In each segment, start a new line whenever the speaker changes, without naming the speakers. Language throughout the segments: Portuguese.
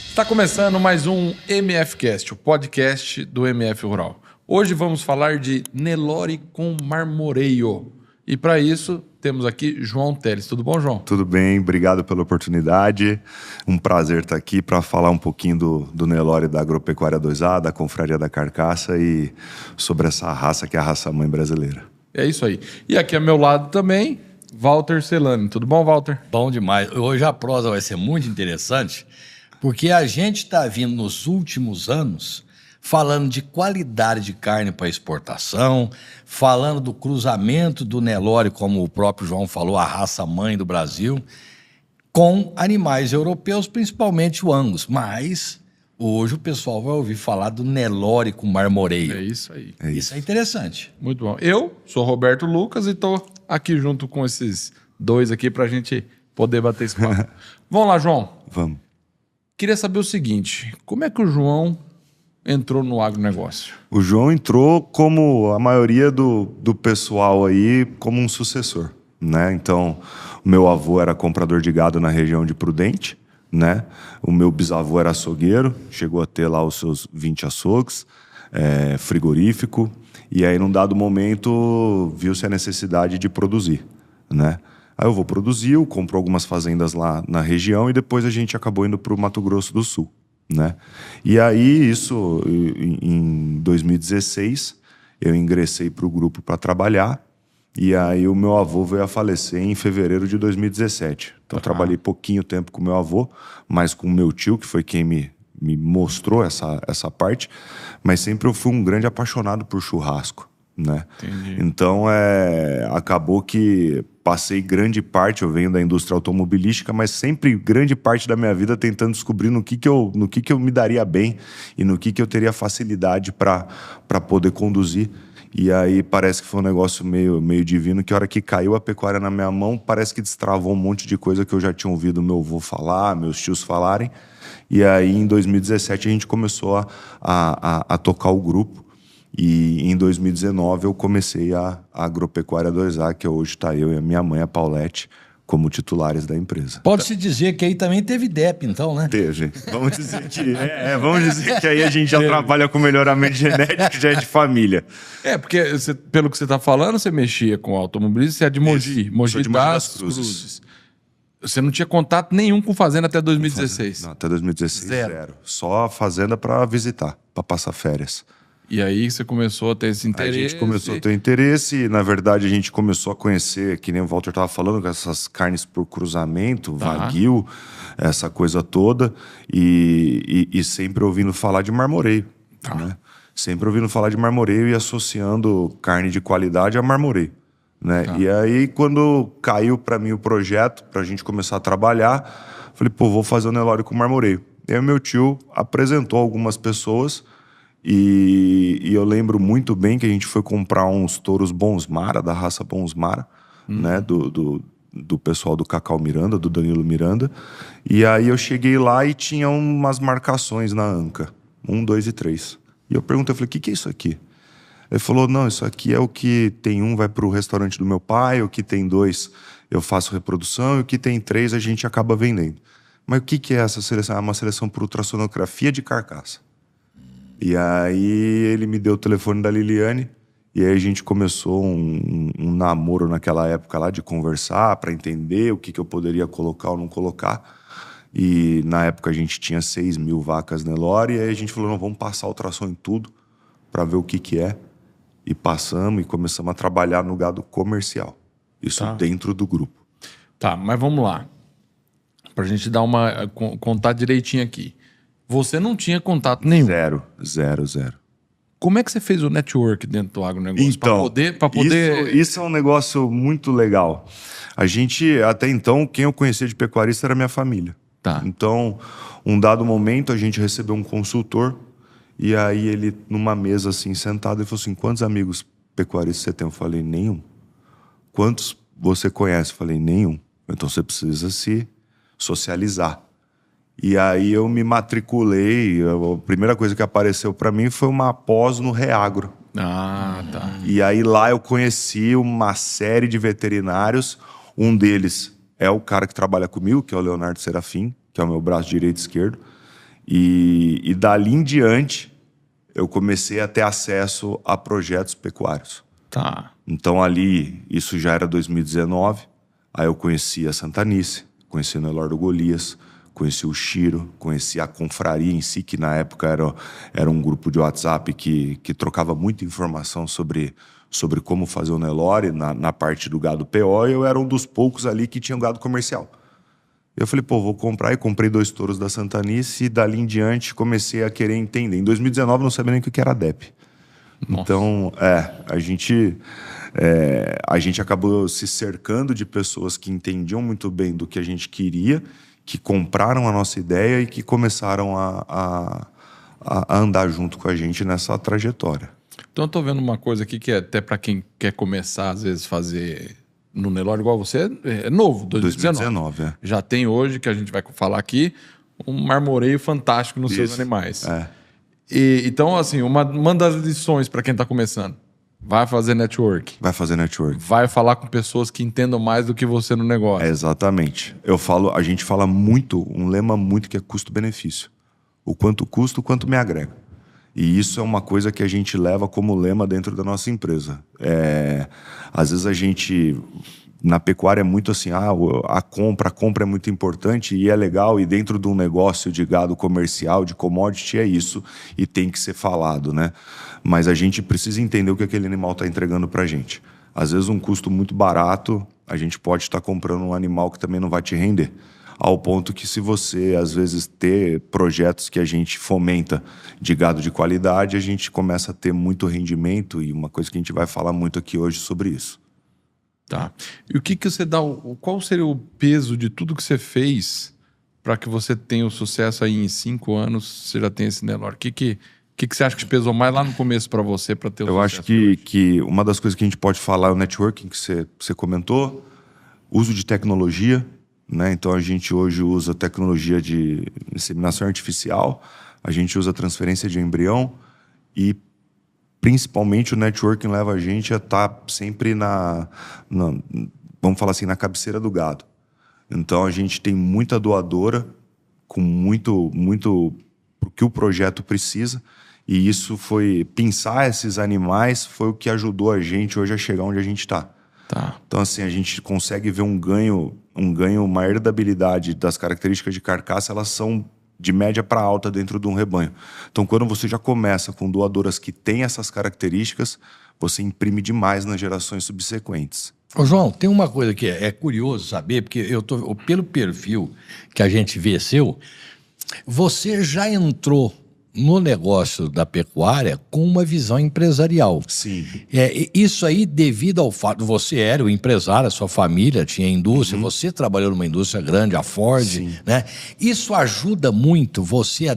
Está começando mais um MFcast, o podcast do MF Rural. Hoje vamos falar de Nelore com marmoreio. E para isso, temos aqui João Teles. Tudo bom, João?
Tudo bem, obrigado pela oportunidade. Um prazer estar aqui para falar um pouquinho do Nelore da Agropecuária 2A, da Confraria da Carcaça e sobre essa raça que é a raça mãe brasileira.
É isso aí. E aqui ao meu lado também, Walter Celani. Tudo bom, Walter?
Bom demais. Hoje a prosa vai ser muito interessante, porque a gente está vindo nos últimos anos falando de qualidade de carne para exportação, falando do cruzamento do Nelore, como o próprio João falou, a raça mãe do Brasil, com animais europeus, principalmente o Angus. Mas hoje o pessoal vai ouvir falar do Nelore com marmoreio.
É isso aí.
Isso é interessante.
Muito bom. Eu sou Roberto Lucas e estou aqui junto com esses dois aqui para a gente poder bater esse papo. Vamos lá, João.
Vamos.
Queria saber o seguinte, como é que o João entrou no agronegócio?
O João entrou, como a maioria do pessoal aí, como um sucessor, né? Então, o meu avô era comprador de gado na região de Prudente, né? O meu bisavô era açougueiro, chegou a ter lá os seus 20 açougues, frigorífico, e aí num dado momento viu-se a necessidade de produzir, né? Aí eu vou produzir, comprou algumas fazendas lá na região e depois a gente acabou indo para o Mato Grosso do Sul, né? E aí isso, em 2016, eu ingressei para o grupo para trabalhar e aí o meu avô veio a falecer em fevereiro de 2017. Então eu trabalhei pouquinho tempo com o meu avô, mas com o meu tio, que foi quem me mostrou essa parte, mas sempre eu fui um grande apaixonado por churrasco, né?
Entendi.
Então acabou que passei grande parte, eu venho da indústria automobilística, mas sempre grande parte da minha vida tentando descobrir no que eu me daria bem e no que eu teria facilidade para poder conduzir. E aí parece que foi um negócio meio divino, que a hora que caiu a pecuária na minha mão, parece que destravou um monte de coisa que eu já tinha ouvido meu avô falar, meus tios falarem. E aí em 2017 a gente começou a tocar o grupo. E em 2019 eu comecei a Agropecuária 2A, que hoje está eu e a minha mãe, a Paulette, como titulares da empresa.
Pode-se dizer que aí também teve DEP, então, né?
Teve. Vamos dizer que aí a gente já trabalha com melhoramento genético, já é de família.
Porque pelo que você está falando, você mexia com automobilismo, você é de Mogi,
Sou de Mogi das
Cruzes. Você não tinha contato nenhum com fazenda até 2016?
Não, até 2016,
Zero.
zero. Só a fazenda para visitar, para passar férias.
E aí você começou a ter esse interesse?
A gente começou a ter interesse e, na verdade, a gente começou a conhecer, que nem o Walter estava falando, essas carnes por cruzamento, Wagyu, essa coisa toda, e sempre ouvindo falar de marmoreio, né? Sempre ouvindo falar de marmoreio e associando carne de qualidade a marmoreio, né? E aí, quando caiu para mim o projeto, para a gente começar a trabalhar, falei, vou fazer o Nelore com marmoreio. E aí o meu tio apresentou algumas pessoas. E eu lembro muito bem que a gente foi comprar uns touros Bonsmara, da raça Bonsmara, né? Do pessoal do Cacau Miranda, do Danilo Miranda. E aí eu cheguei lá e tinha umas marcações na anca, 1, 2 e 3. E eu perguntei, o que é isso aqui? Ele falou, não, isso aqui é o que tem 1 vai para o restaurante do meu pai, o que tem 2 eu faço reprodução, e o que tem 3 a gente acaba vendendo. Mas o que é essa seleção? É uma seleção por ultrassonografia de carcaça. E aí ele me deu o telefone da Liliane e aí a gente começou um namoro naquela época lá de conversar para entender o que eu poderia colocar ou não colocar. E na época a gente tinha 6.000 vacas Nelore e aí a gente falou, não, vamos passar ultrassom em tudo para ver o que é. E passamos e começamos a trabalhar no gado comercial. Isso dentro do grupo.
Tá, mas vamos lá. Pra gente dar contar direitinho aqui. Você não tinha contato nenhum?
Zero.
Como é que você fez o network dentro do agronegócio?
Então,
pra poder...
Isso é um negócio muito legal. A gente, até então, quem eu conhecia de pecuarista era minha família.
Tá.
Então, um dado momento, a gente recebeu um consultor e aí ele, numa mesa assim, sentado, ele falou assim, quantos amigos pecuaristas você tem? Eu falei, nenhum. Quantos você conhece? Eu falei, nenhum. Então você precisa se socializar. E aí eu me matriculei, a primeira coisa que apareceu para mim foi uma pós no Reagro,
Ah, tá.
E aí lá eu conheci uma série de veterinários. Um deles é o cara que trabalha comigo, que é o Leonardo Serafim, que é o meu braço direito e esquerdo. E dali em diante, eu comecei a ter acesso a projetos pecuários.
Tá.
Então ali, isso já era 2019, aí eu conheci a Santanice, conheci o Nelore do Golias, conheci o Chiro, conheci a confraria em si, que na época era um grupo de WhatsApp que trocava muita informação sobre como fazer o Nelore na parte do gado PO, e eu era um dos poucos ali que tinha gado comercial. Eu falei, pô, vou comprar, e comprei 2 touros da Santanice, e dali em diante comecei a querer entender. Em 2019 eu não sabia nem o que era DEP.
Nossa.
Então, a gente acabou se cercando de pessoas que entendiam muito bem do que a gente queria, que compraram a nossa ideia e que começaram a andar junto com a gente nessa trajetória.
Então eu tô vendo uma coisa aqui que é até para quem quer começar, às vezes, fazer no Nelore igual você, é novo, 2019.
É.
Já tem hoje, que a gente vai falar aqui, um marmoreio fantástico nos seus animais. Então, assim, uma das lições para quem tá começando, vai fazer network.
Vai fazer network.
Vai falar com pessoas que entendam mais do que você no negócio.
Exatamente. A gente fala muito, um lema muito que é custo-benefício. O quanto custa, o quanto me agrega. E isso é uma coisa que a gente leva como lema dentro da nossa empresa. Às vezes a gente, na pecuária, é muito assim, a compra é muito importante e é legal, e dentro de um negócio de gado comercial, de commodity, é isso, e tem que ser falado, né? Mas a gente precisa entender o que aquele animal está entregando para a gente. Às vezes um custo muito barato, a gente pode estar comprando um animal que também não vai te render. Ao ponto que, se você, às vezes, ter projetos que a gente fomenta de gado de qualidade, a gente começa a ter muito rendimento, e uma coisa que a gente vai falar muito aqui hoje sobre isso.
Tá. E o que você dá, qual seria o peso de tudo que você fez para que você tenha o sucesso aí em 5 anos, você já tem esse Nelore? O que você acha que pesou mais lá no começo para você, para ter o
sucesso?
Eu
acho que uma das coisas que a gente pode falar é o networking, que você comentou, uso de tecnologia, né? Então a gente hoje usa tecnologia de inseminação artificial, a gente usa transferência de embrião, e principalmente o networking leva a gente a estar sempre vamos falar assim, na cabeceira do gado. Então a gente tem muita doadora com muito pro que o projeto precisa, e isso pensar esses animais foi o que ajudou a gente hoje a chegar onde a gente está.
Tá.
Então, assim, a gente consegue ver um ganho, uma herdabilidade das características de carcaça, elas são de média para alta dentro de um rebanho. Então, quando você já começa com doadoras que têm essas características, você imprime demais nas gerações subsequentes.
Ô, João, tem uma coisa que é curioso saber, porque pelo perfil que a gente vê seu, você já entrou no negócio da pecuária com uma visão empresarial.
Sim.
Isso aí devido ao fato de você era o empresário, a sua família tinha indústria, você trabalhou numa indústria grande, a Ford, né? Isso ajuda muito você a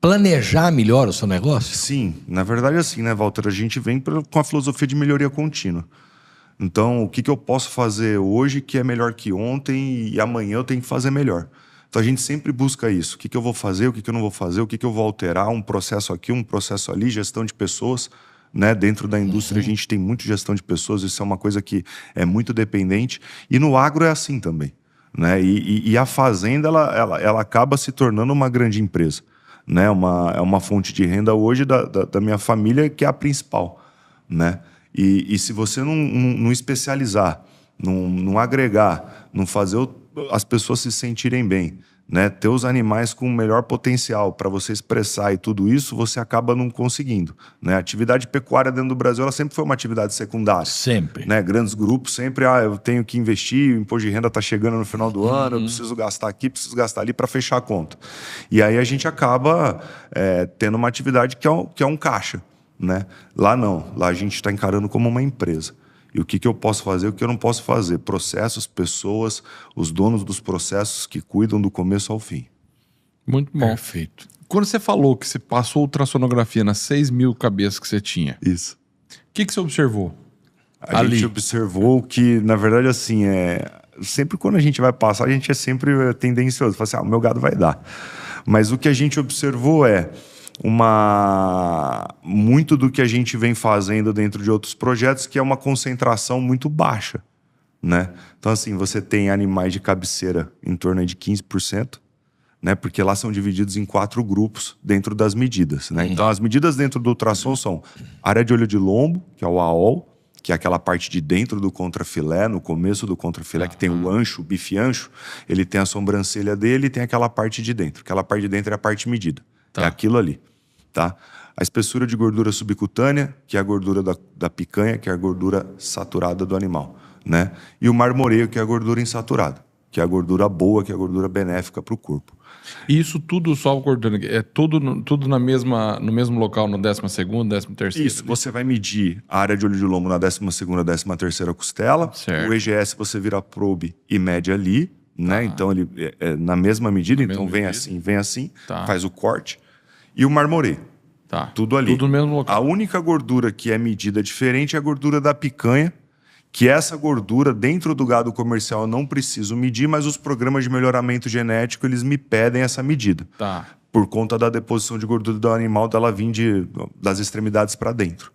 planejar melhor o seu negócio?
Sim, na verdade é assim, né, Walter? A gente vem com a filosofia de melhoria contínua. Então, o que eu posso fazer hoje que é melhor que ontem, e amanhã eu tenho que fazer melhor? Então a gente sempre busca isso. O que eu vou fazer, o que eu não vou fazer, o que eu vou alterar, um processo aqui, um processo ali, gestão de pessoas, né? Dentro da indústria a gente tem muito gestão de pessoas, isso é uma coisa que é muito dependente. E no agro é assim também, né? E a fazenda, ela acaba se tornando uma grande empresa, né? É uma fonte de renda hoje da minha família, que é a principal, né? E se você não especializar, não agregar, não fazer as pessoas se sentirem bem, né? Ter os animais com o melhor potencial para você expressar e tudo isso, você acaba não conseguindo, né? A atividade pecuária dentro do Brasil, ela sempre foi uma atividade secundária.
Sempre.
Né? Grandes grupos sempre, eu tenho que investir, o imposto de renda está chegando no final do ano, eu preciso gastar aqui, preciso gastar ali para fechar a conta. E aí a gente acaba tendo uma atividade que é um caixa, né? Lá não, lá a gente está encarando como uma empresa. E o que eu posso fazer, o que eu não posso fazer. Processos, pessoas, os donos dos processos que cuidam do começo ao fim.
Muito bom.
Perfeito.
Quando você falou que você passou ultrassonografia nas 6.000 cabeças que você tinha,
isso.
O que você observou?
A gente observou que, na verdade, assim, sempre quando a gente vai passar, a gente é sempre tendencioso. Fala assim, o meu gado vai dar. Mas o que a gente observou muito do que a gente vem fazendo dentro de outros projetos, que é uma concentração muito baixa, né? Então, assim, você tem animais de cabeceira em torno de 15%, né? Porque lá são divididos em 4 grupos dentro das medidas, né? Então, as medidas dentro do ultrassom são área de olho de lombo, que é o AOL, que é aquela parte de dentro do contrafilé, no começo do contrafilé, que tem o ancho, o bife ancho, ele tem a sobrancelha dele e tem aquela parte de dentro. Aquela parte de dentro é a parte medida. É aquilo ali, tá? A espessura de gordura subcutânea, que é a gordura da picanha, que é a gordura saturada do animal, né? E o marmoreio, que é a gordura insaturada, que é a gordura boa, que é a gordura benéfica para o corpo.
E isso tudo só gordura, é tudo no mesmo local, no 12ª, 13ª?
Isso, você vai medir a área de olho de lombo na 12ª, 13ª costela.
Certo.
O EGS você vira probe e mede ali, né? Então ele é na mesma medida, então vem assim, faz o corte. E o marmoreio.
Tá.
Tudo ali.
Tudo no mesmo local.
A única gordura que é medida diferente é a gordura da picanha, que essa gordura dentro do gado comercial eu não preciso medir, mas os programas de melhoramento genético eles me pedem essa medida.
Tá.
Por conta da deposição de gordura do animal dela vir das extremidades para dentro.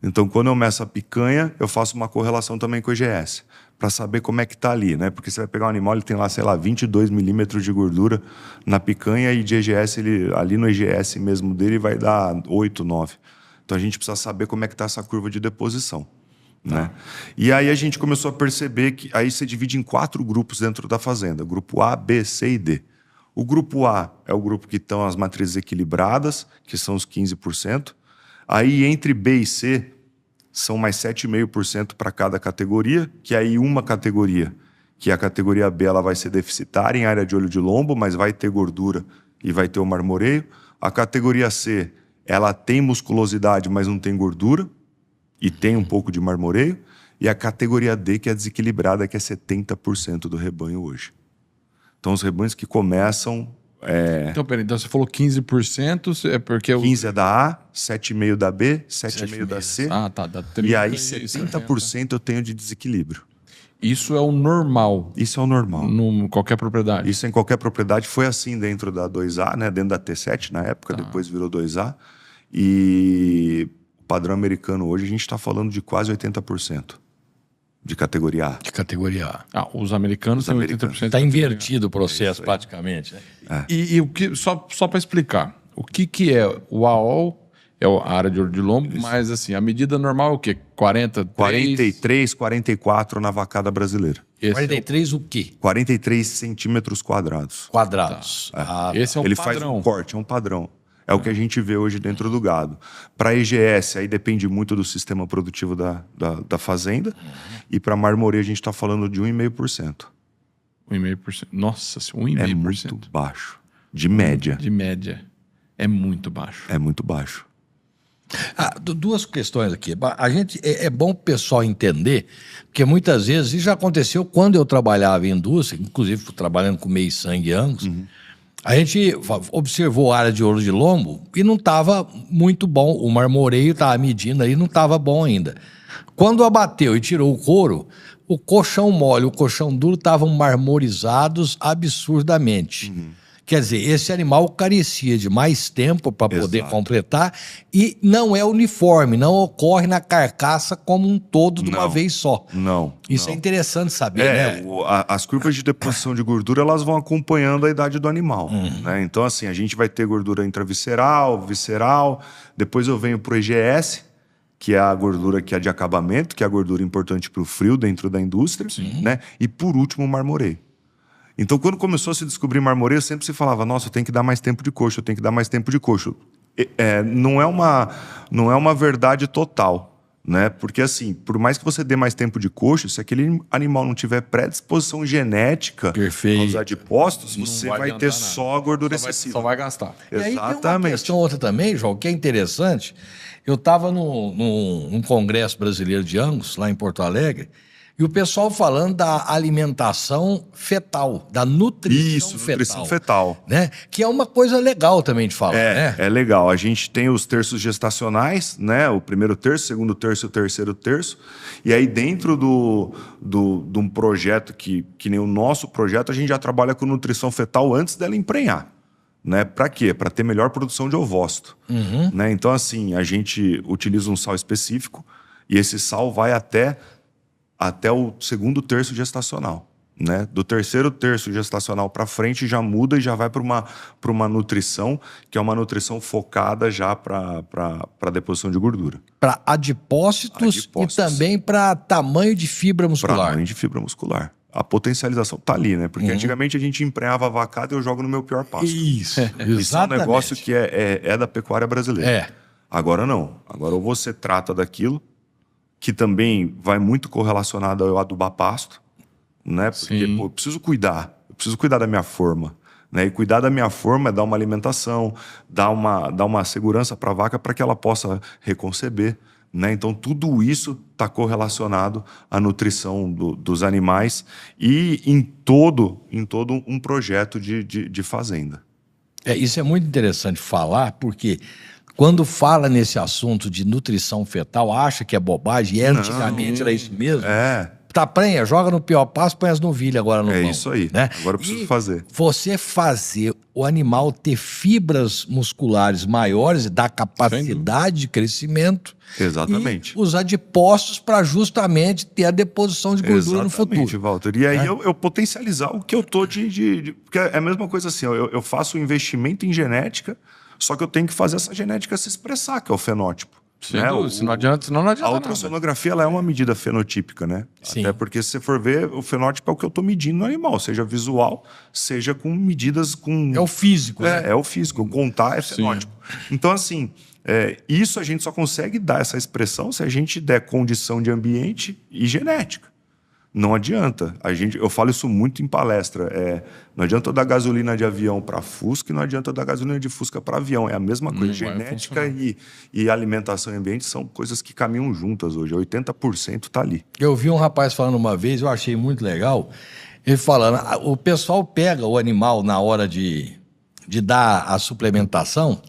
Então, quando eu meço a picanha, eu faço uma correlação também com o EGS, para saber como é que tá ali, né? Porque você vai pegar um animal, ele tem lá, sei lá, 22 milímetros de gordura na picanha e de EGS, ali no EGS mesmo dele vai dar 8, 9. Então, a gente precisa saber como é que tá essa curva de deposição. Né? E aí a gente começou a perceber que aí você divide em 4 grupos dentro da fazenda, grupo A, B, C e D. O grupo A é o grupo que estão as matrizes equilibradas, que são os 15%. Aí entre B e C são mais 7,5% para cada categoria, que aí uma categoria, que é a categoria B, ela vai ser deficitária em área de olho de lombo, mas vai ter gordura e vai ter o marmoreio. A categoria C, ela tem musculosidade, mas não tem gordura, e tem um pouco de marmoreio, e a categoria D, que é desequilibrada, que é 70% do rebanho hoje. Então, os rebanhos que começam...
Então, peraí, então você falou 15%, é porque...
15 é da A, 7,5 da B, 7,5 da C,
Ah, tá. Dá 30,
e aí 70% eu tenho de desequilíbrio.
Isso é o normal.
Isso é o normal.
Em qualquer propriedade.
Isso em qualquer propriedade. Foi assim dentro da 2A, né? Dentro da T7 na época, depois virou 2A. E... padrão americano hoje, a gente está falando de quase 80% de categoria A.
De categoria A.
Os americanos têm 80%.
Está invertido o processo praticamente. Né?
E o que, só para explicar, o que é o AOL, é a área de olho de lombo, mas assim, a medida normal é o quê?
43, 44 na vacada brasileira.
43 o quê?
43 centímetros quadrados.
Quadrados.
Esse é um
Ele
padrão.
faz um corte, é um padrão. É o que a gente vê hoje dentro do gado. Para EGS, aí depende muito do sistema produtivo da fazenda. E para marmoreio, a gente está falando de 1,5%.
1,5%. Nossa, 1,5%.
É muito baixo. De média.
De média. É muito baixo.
É muito baixo.
Duas questões aqui. A gente é bom o pessoal entender, porque muitas vezes, isso já aconteceu quando eu trabalhava em indústria, inclusive trabalhando com meio sangue Angus, a gente observou a área de olho de lombo e não estava muito bom. O marmoreio estava medindo aí, não estava bom ainda. Quando abateu e tirou o couro, o colchão mole e o colchão duro estavam marmorizados absurdamente. Quer dizer, esse animal carecia de mais tempo para poder completar e não é uniforme, não ocorre na carcaça como um todo de uma vez só.
Não.
Isso é interessante saber, né?
As curvas de deposição de gordura, elas vão acompanhando a idade do animal. Né? Então, assim, a gente vai ter gordura intravisceral, visceral, depois eu venho pro EGS, que é a gordura que é de acabamento, que é a gordura importante para o frio dentro da indústria, né? E por último, o marmoreio. Então, quando começou a se descobrir marmoreio, sempre se falava, nossa, eu tenho que dar mais tempo de coxo, eu tenho que dar mais tempo de coxo. Não é uma verdade total, né? Porque, assim, por mais que você dê mais tempo de coxo, se aquele animal não tiver predisposição genética aos adipócitos, você vai ter só a gordura excessiva.
Só vai gastar.
E aí tem uma questão outra também, João, que é interessante. Eu estava num congresso brasileiro de Angus, lá em Porto Alegre, e o pessoal falando da alimentação fetal, da nutrição fetal.
Nutrição fetal.
Né? Que é uma coisa legal também de falar, né?
É legal. A gente tem os terços gestacionais, né? O primeiro terço, o segundo terço e o terceiro terço. E aí dentro de um projeto que nem o nosso projeto, a gente já trabalha com nutrição fetal antes dela emprenhar. Né? Para quê? Para ter melhor produção de ovócito. Né? Então, assim, a gente utiliza um sal específico e esse sal vai até o segundo terço gestacional. Né? Do terceiro terço gestacional para frente já muda e já vai para uma nutrição, que é uma nutrição focada já para deposição de gordura.
Para adipócitos e também para tamanho de fibra muscular.
Para tamanho de fibra muscular. A potencialização tá ali, né? Porque antigamente a gente emprenhava a vacada e eu jogo no meu pior pasto.
Isso,
Isso é um negócio que é da pecuária brasileira. Agora não. Agora ou você trata daquilo, que também vai muito correlacionado ao adubar pasto, né? Porque pô, eu preciso cuidar da minha forma. Né? E cuidar da minha forma é dar uma alimentação, dar uma segurança para a vaca para que ela possa reconceber. Né? Então, tudo isso está correlacionado à nutrição dos animais e em todo um projeto de fazenda.
Isso é muito interessante falar, porque quando fala nesse assunto de nutrição fetal, acha que é bobagem, antigamente era isso mesmo. Tá prenha, joga no pior passo, põe as novilhas agora no pão.
É isso aí.
Né?
Agora eu preciso fazer.
Você fazer o animal ter fibras musculares maiores, dá capacidade de crescimento.
Exatamente.
E os adipócitos para justamente ter a deposição de gordura no futuro.
Exatamente, Walter. E aí eu potencializar o que eu tô porque é a mesma coisa assim, eu faço um investimento em genética, só que eu tenho que fazer essa genética se expressar, que é o fenótipo. Né?
Senão não adianta
a ultrassonografia ela é uma medida fenotípica, né?
Sim.
Até porque se você for ver, o fenótipo é o que eu estou medindo no animal, seja visual, seja com medidas com...
É o físico, né?
É o físico, contar é fenótipo. Então, assim, isso a gente só consegue dar essa expressão se a gente der condição de ambiente e genética. Não adianta. Eu falo isso muito em palestra. Não adianta eu dar gasolina de avião para Fusca e não adianta eu dar gasolina de Fusca para avião. É a mesma coisa. Genética e alimentação e ambiente são coisas que caminham juntas hoje. 80% está ali.
Eu vi um rapaz falando uma vez, eu achei muito legal, ele falando, o pessoal pega o animal na hora de dar a suplementação.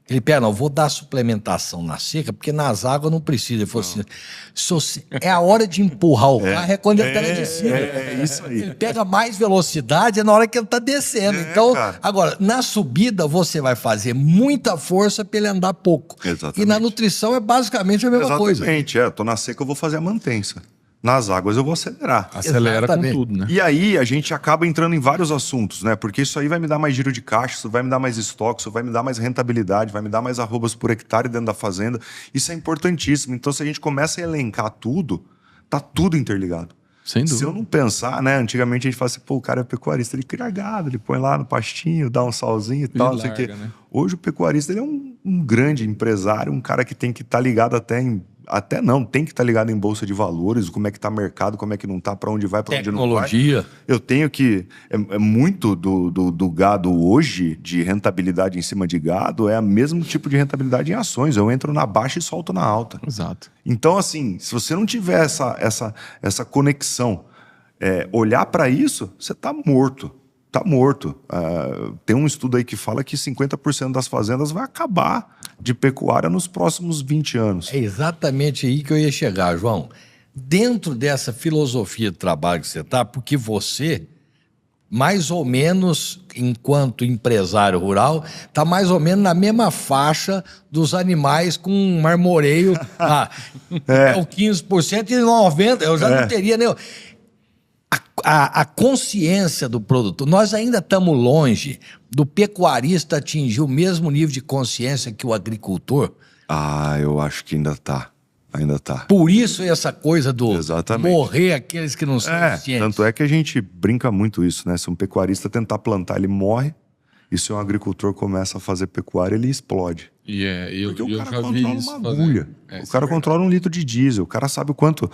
Ele pega, não, vou dar suplementação na seca, porque nas águas não precisa. Ele falou assim, é a hora de empurrar o carro, é quando ele está descendo.
É isso aí.
Ele pega mais velocidade, é na hora que ele está descendo. Então,
cara.
Agora, na subida, você vai fazer muita força para ele andar pouco.
Exatamente.
E na nutrição é basicamente a mesma coisa.
Exatamente, tô na seca, eu vou fazer a mantença. Nas águas eu vou acelerar.
Acelera
Exatamente.
com tudo, né?
E aí a gente acaba entrando em vários assuntos, né? Porque isso aí vai me dar mais giro de caixa, isso vai me dar mais estoque, isso vai me dar mais rentabilidade, vai me dar mais arrobas por hectare dentro da fazenda. Isso é importantíssimo. Então, se a gente começa a elencar tudo, tá tudo interligado.
Sem dúvida.
Se eu não pensar, né? Antigamente a gente fala assim, pô, o cara é pecuarista, ele cria gado, ele põe lá no pastinho, dá um salzinho e tal, não sei o quê.
Né?
Hoje o pecuarista ele é um grande empresário, um cara que tem que estar ligado tem que estar ligado em bolsa de valores, como é que está o mercado, como é que não está, para onde vai, para onde não vai.
Tecnologia.
Eu tenho que... muito do gado hoje, de rentabilidade em cima de gado, é o mesmo tipo de rentabilidade em ações. Eu entro na baixa e solto na alta.
Exato.
Então, assim, se você não tiver essa conexão, olhar para isso, você está morto. Está morto. Tem um estudo aí que fala que 50% das fazendas vai acabar de pecuária nos próximos 20 anos.
É exatamente aí que eu ia chegar, João. Dentro dessa filosofia de trabalho que você está, porque você, mais ou menos, enquanto empresário rural, está mais ou menos na mesma faixa dos animais com marmoreio. É o 15% e 90%. Eu já não teria nem... A consciência do produtor, nós ainda estamos longe do pecuarista atingir o mesmo nível de consciência que o agricultor.
Eu acho que ainda está.
Por isso essa coisa do
Exatamente.
morrer aqueles que não são conscientes.
Tanto é que a gente brinca muito isso, né? Se um pecuarista tentar plantar, ele morre. E se um agricultor começa a fazer pecuária, ele explode. Porque o cara controla uma agulha. O cara controla 1 litro de diesel. O cara sabe o quanto...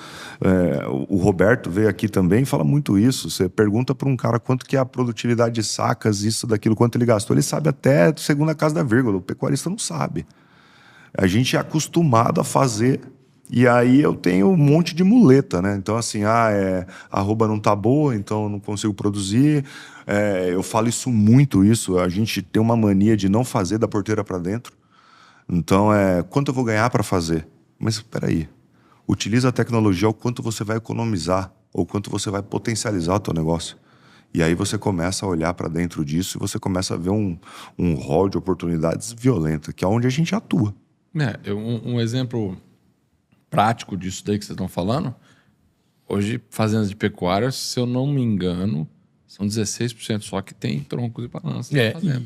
o Roberto veio aqui também e fala muito isso. Você pergunta para um cara quanto que é a produtividade de sacas, isso, daquilo, quanto ele gastou. Ele sabe até segunda casa da vírgula. O pecuarista não sabe. A gente é acostumado a fazer... E aí eu tenho um monte de muleta, né? Então, assim, a arroba não tá boa, então eu não consigo produzir. Eu falo muito isso. A gente tem uma mania de não fazer da porteira para dentro. Então, quanto eu vou ganhar para fazer? Mas, espera aí. Utiliza a tecnologia o quanto você vai economizar ou quanto você vai potencializar o teu negócio. E aí você começa a olhar para dentro disso e você começa a ver um rol de oportunidades violenta, que é onde a gente atua.
Um exemplo prático disso daí que vocês estão falando, hoje, fazendas de pecuária, se eu não me engano, são 16% só que tem troncos e balanças na fazenda.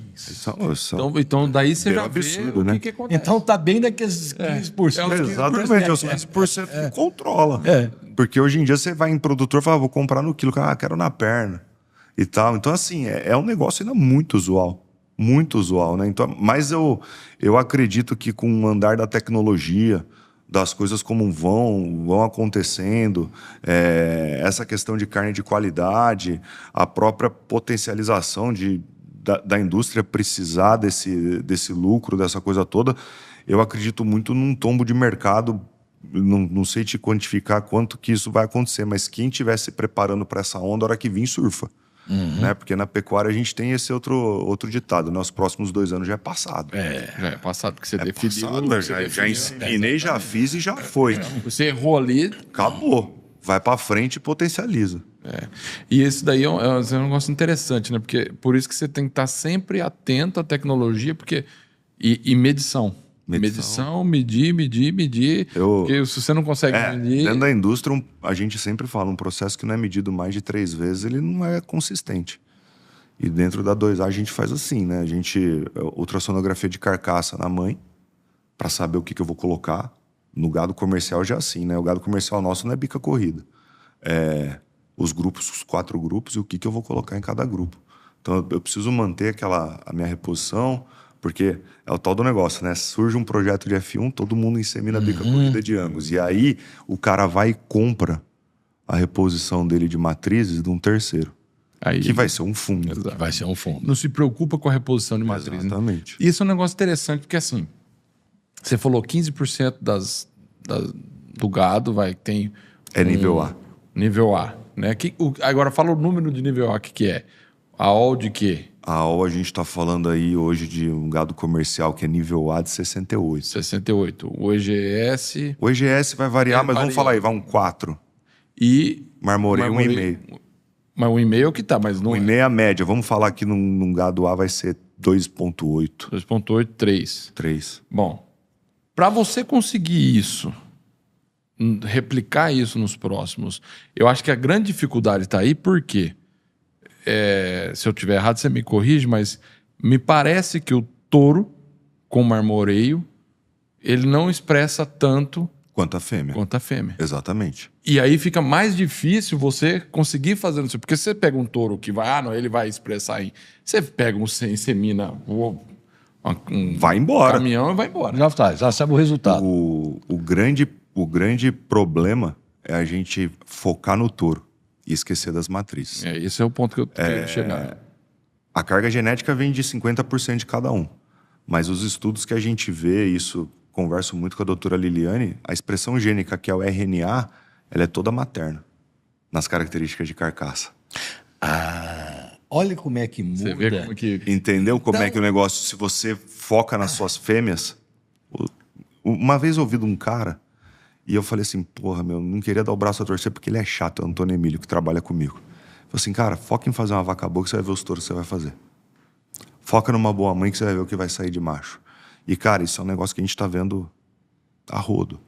Então, daí você já
absurdo,
vê
né?
o que acontece.
Então tá bem daqueles 15%.
Exatamente, é os 15% que controla. Porque hoje em dia você vai em produtor e fala, vou comprar no quilo, quero na perna e tal. Então, assim, é um negócio ainda muito usual. Muito usual, né? Então, mas eu acredito que com o andar da tecnologia, das coisas como vão acontecendo, essa questão de carne de qualidade, a própria potencialização da indústria precisar desse lucro, dessa coisa toda, eu acredito muito num tombo de mercado. Não sei te quantificar quanto que isso vai acontecer, mas quem estiver se preparando para essa onda, a hora que vir, surfa. Né? Porque na pecuária a gente tem esse outro ditado, né? Os próximos 2 anos já é passado.
Já é passado, porque você definiu.
Já ensinei, já fiz e já foi.
Você errou ali.
Acabou. Vai para frente e potencializa.
E esse daí é um negócio interessante, né? Porque por isso que você tem que estar sempre atento à tecnologia, porque e medição. Medição, medir. Porque se você não consegue medir...
Dentro da indústria, a gente sempre fala, um processo que não é medido mais de 3 vezes, ele não é consistente. E dentro da 2A a gente faz assim, né? A gente ultrassonografia de carcaça na mãe, para saber o que eu vou colocar. No gado comercial já é assim, né? O gado comercial nosso não é bica corrida. Os 4 grupos e o que eu vou colocar em cada grupo. Então eu preciso manter a minha reposição... Porque é o tal do negócio, né? Surge um projeto de F1, todo mundo insemina a bica corrida de Angus. E aí o cara vai e compra a reposição dele de matrizes de um terceiro. Que vai ser um fundo.
Exato.
Vai ser um fundo.
Não se preocupa com a reposição de matriz.
Exatamente.
Né? Isso é um negócio interessante, porque assim, você falou 15% do gado tem...
nível A.
Nível A. Né? Agora fala o número de nível A, que é? A OL de quê?
A OL a gente está falando aí hoje de um gado comercial que é nível A de 68.
68. O EGS...
O EGS vai variar, mas vamos falar aí, vai um 4.
E...
Marmoreio 1,5.
Mas 1,5 é o que tá, mas não
1,5 é a média. Vamos falar que num gado A vai ser 2,8.
2,8, 3.
3.
Bom, para você conseguir isso, replicar isso nos próximos, eu acho que a grande dificuldade está aí, porque... se eu tiver errado, você me corrige, mas me parece que o touro com marmoreio ele não expressa tanto
quanto a fêmea. Exatamente.
E aí fica mais difícil você conseguir fazer isso. Porque você pega um touro que vai, ele vai expressar em. Você pega insemina
vai embora.
Caminhão e vai embora.
Já sabe o resultado.
O grande problema é a gente focar no touro e esquecer das matrizes.
Esse é o ponto que eu queria chegar.
A carga genética vem de 50% de cada um. Mas os estudos que a gente vê, isso converso muito com a doutora Liliane, a expressão gênica, que é o RNA, ela é toda materna, nas características de carcaça.
Olha como é que muda.
Você vê como que...
Entendeu como é que o negócio, se você foca nas suas fêmeas... Uma vez eu ouvi de um cara, e eu falei assim, porra, não queria dar o braço a torcer porque ele é chato, é o Antônio Emílio, que trabalha comigo. Eu falei assim, cara, foca em fazer uma vaca boa que você vai ver os touros que você vai fazer. Foca numa boa mãe que você vai ver o que vai sair de macho. E, cara, isso é um negócio que a gente tá vendo a rodo.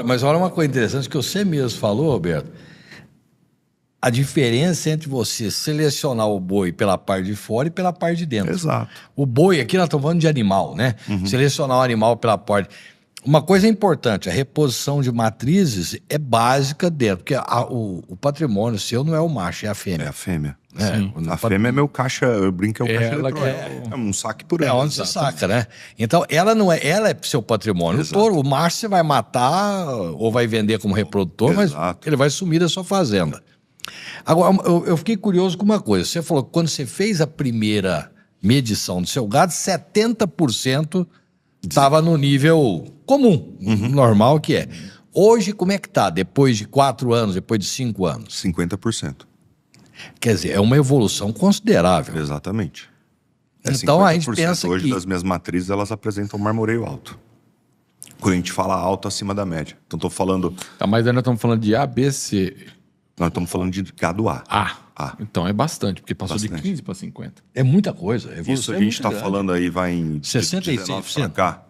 Mas olha uma coisa interessante que você mesmo falou, Roberto. A diferença entre você selecionar o boi pela parte de fora e pela parte de dentro.
Exato.
O boi, aqui nós estamos falando de animal, né? Selecionar o animal pela parte... Uma coisa importante, a reposição de matrizes é básica dentro, porque o patrimônio seu não é o macho, é a fêmea.
É a fêmea.
A
fêmea é meu caixa, eu brinco, é o caixa eletrônico. É um saque por ano.
É onde você saca, né? Então, ela é seu patrimônio.
Exato.
O touro, o macho você vai matar ou vai vender como reprodutor,
Exato.
mas ele vai sumir da sua fazenda. Agora, eu fiquei curioso com uma coisa. Você falou que quando você fez a primeira medição do seu gado, 70% estava no nível comum, normal que é. Hoje, como é que está? Depois de 4 anos, depois de 5 anos?
50%.
Quer dizer, é uma evolução considerável.
Exatamente.
Então, a gente pensa
hoje
que...
das minhas matrizes, elas apresentam marmoreio alto. Quando a gente fala alto, acima da média. Então, estou falando...
Tá, mas ainda estamos falando de A, B, C.
Nós estamos falando de gado A.
Então é bastante, porque passou
Bastante.
de 15 para 50.
É muita coisa.
Isso a gente está falando aí, vai em
66%.
pra cá.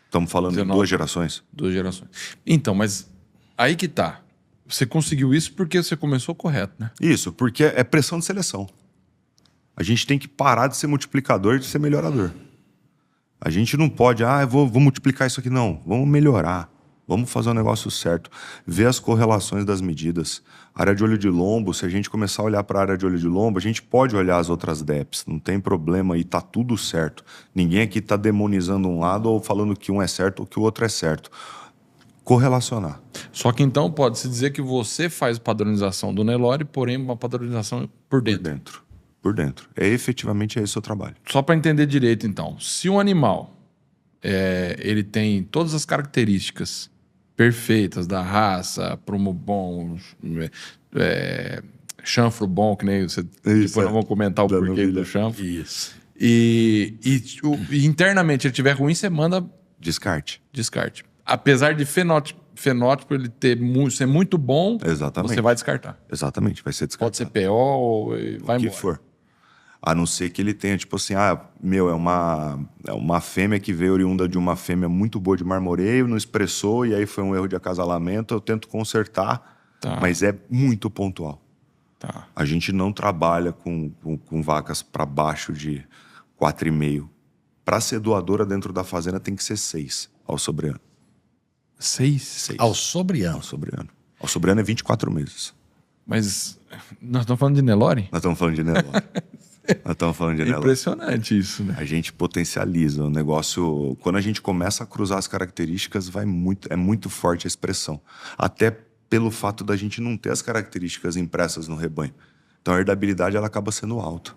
Estamos falando
19.
de 2 gerações.
2 gerações. Então, mas aí que tá. Você conseguiu isso porque você começou correto, né?
Isso, porque é pressão de seleção. A gente tem que parar de ser multiplicador e de ser melhorador. A gente não pode, eu vou multiplicar isso aqui. Não, vamos melhorar. Vamos fazer um negócio certo. Ver as correlações das medidas. Área de olho de lombo, se a gente começar a olhar para a área de olho de lombo, a gente pode olhar as outras DEPs. Não tem problema e tá tudo certo. Ninguém aqui está demonizando um lado ou falando que um é certo ou que o outro é certo. Correlacionar.
Só que então pode-se dizer que você faz padronização do Nelore, porém uma padronização por dentro.
Por dentro. Efetivamente esse o seu trabalho.
Só para entender direito, então. Se um animal ele tem todas as características perfeitas da raça, prumo bom, chanfro bom, que nem você... Depois nós vamos comentar o porquê do chanfro.
Isso.
E internamente ele tiver ruim, você manda
Descarte.
Apesar de fenótipo ele ser muito bom,
Exatamente.
você vai descartar.
Exatamente, vai ser descartado.
Pode ser PO ou vai
o que
embora.
for. A não ser que ele tenha, tipo assim, é uma fêmea que veio oriunda de uma fêmea muito boa de marmoreio, não expressou, e aí foi um erro de acasalamento, eu tento consertar, mas é muito pontual.
Tá.
A gente não trabalha com vacas para baixo de 4,5. Para ser doadora dentro da fazenda tem que ser 6 ao sobreano.
6?
Ao sobreano.
Ao sobreano é 24 meses.
Mas nós estamos falando de Nelore?
Nós estamos falando de Nelore.
É impressionante isso, né?
A gente potencializa o negócio. Quando a gente começa a cruzar as características, é muito forte a expressão. Até pelo fato da gente não ter as características impressas no rebanho. Então a herdabilidade ela acaba sendo alta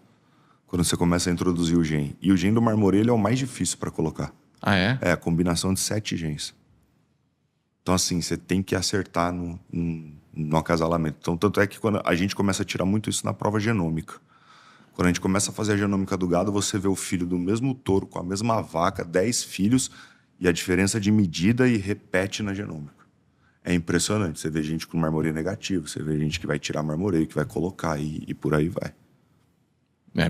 quando você começa a introduzir o gene. E o gene do marmoreio é o mais difícil para colocar.
Ah, é?
É a combinação de 7 genes. Então, assim, você tem que acertar no acasalamento. Então, tanto é que quando a gente começa a tirar muito isso na prova genômica. Quando a gente começa a fazer a genômica do gado, você vê o filho do mesmo touro com a mesma vaca, 10 filhos, e a diferença de medida e repete na genômica. É impressionante. Você vê gente com marmoreio negativo, você vê gente que vai tirar marmoreio, que vai colocar e por aí vai.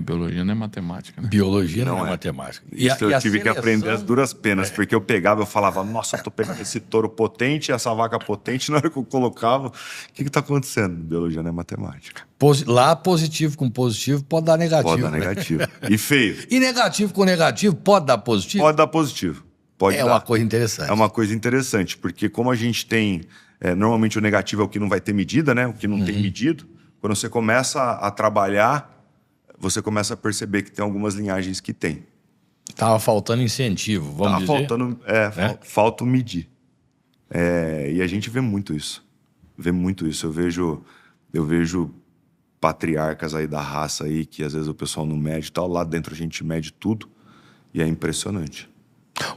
Biologia não é matemática, né?
Biologia não é matemática.
Isso eu tive que aprender as duras penas, porque eu pegava, eu falava, nossa, eu tô pegando esse touro potente, essa vaca potente, na hora que eu colocava, o que tá acontecendo? Biologia não é matemática.
Lá, positivo com positivo pode dar negativo.
Pode dar negativo. E feio.
E negativo com negativo pode dar positivo?
Pode dar positivo. Pode dar.
Uma coisa interessante.
É uma coisa interessante, porque como a gente tem... normalmente o negativo é o que não vai ter medida, né? O que não tem medido. Quando você começa a trabalhar, você começa a perceber que tem algumas linhagens que tem.
Tava faltando incentivo, vamos dizer?
Falta medir. E a gente vê muito isso. Eu vejo patriarcas aí da raça aí, que às vezes o pessoal não mede e tal. Lá dentro a gente mede tudo e é impressionante.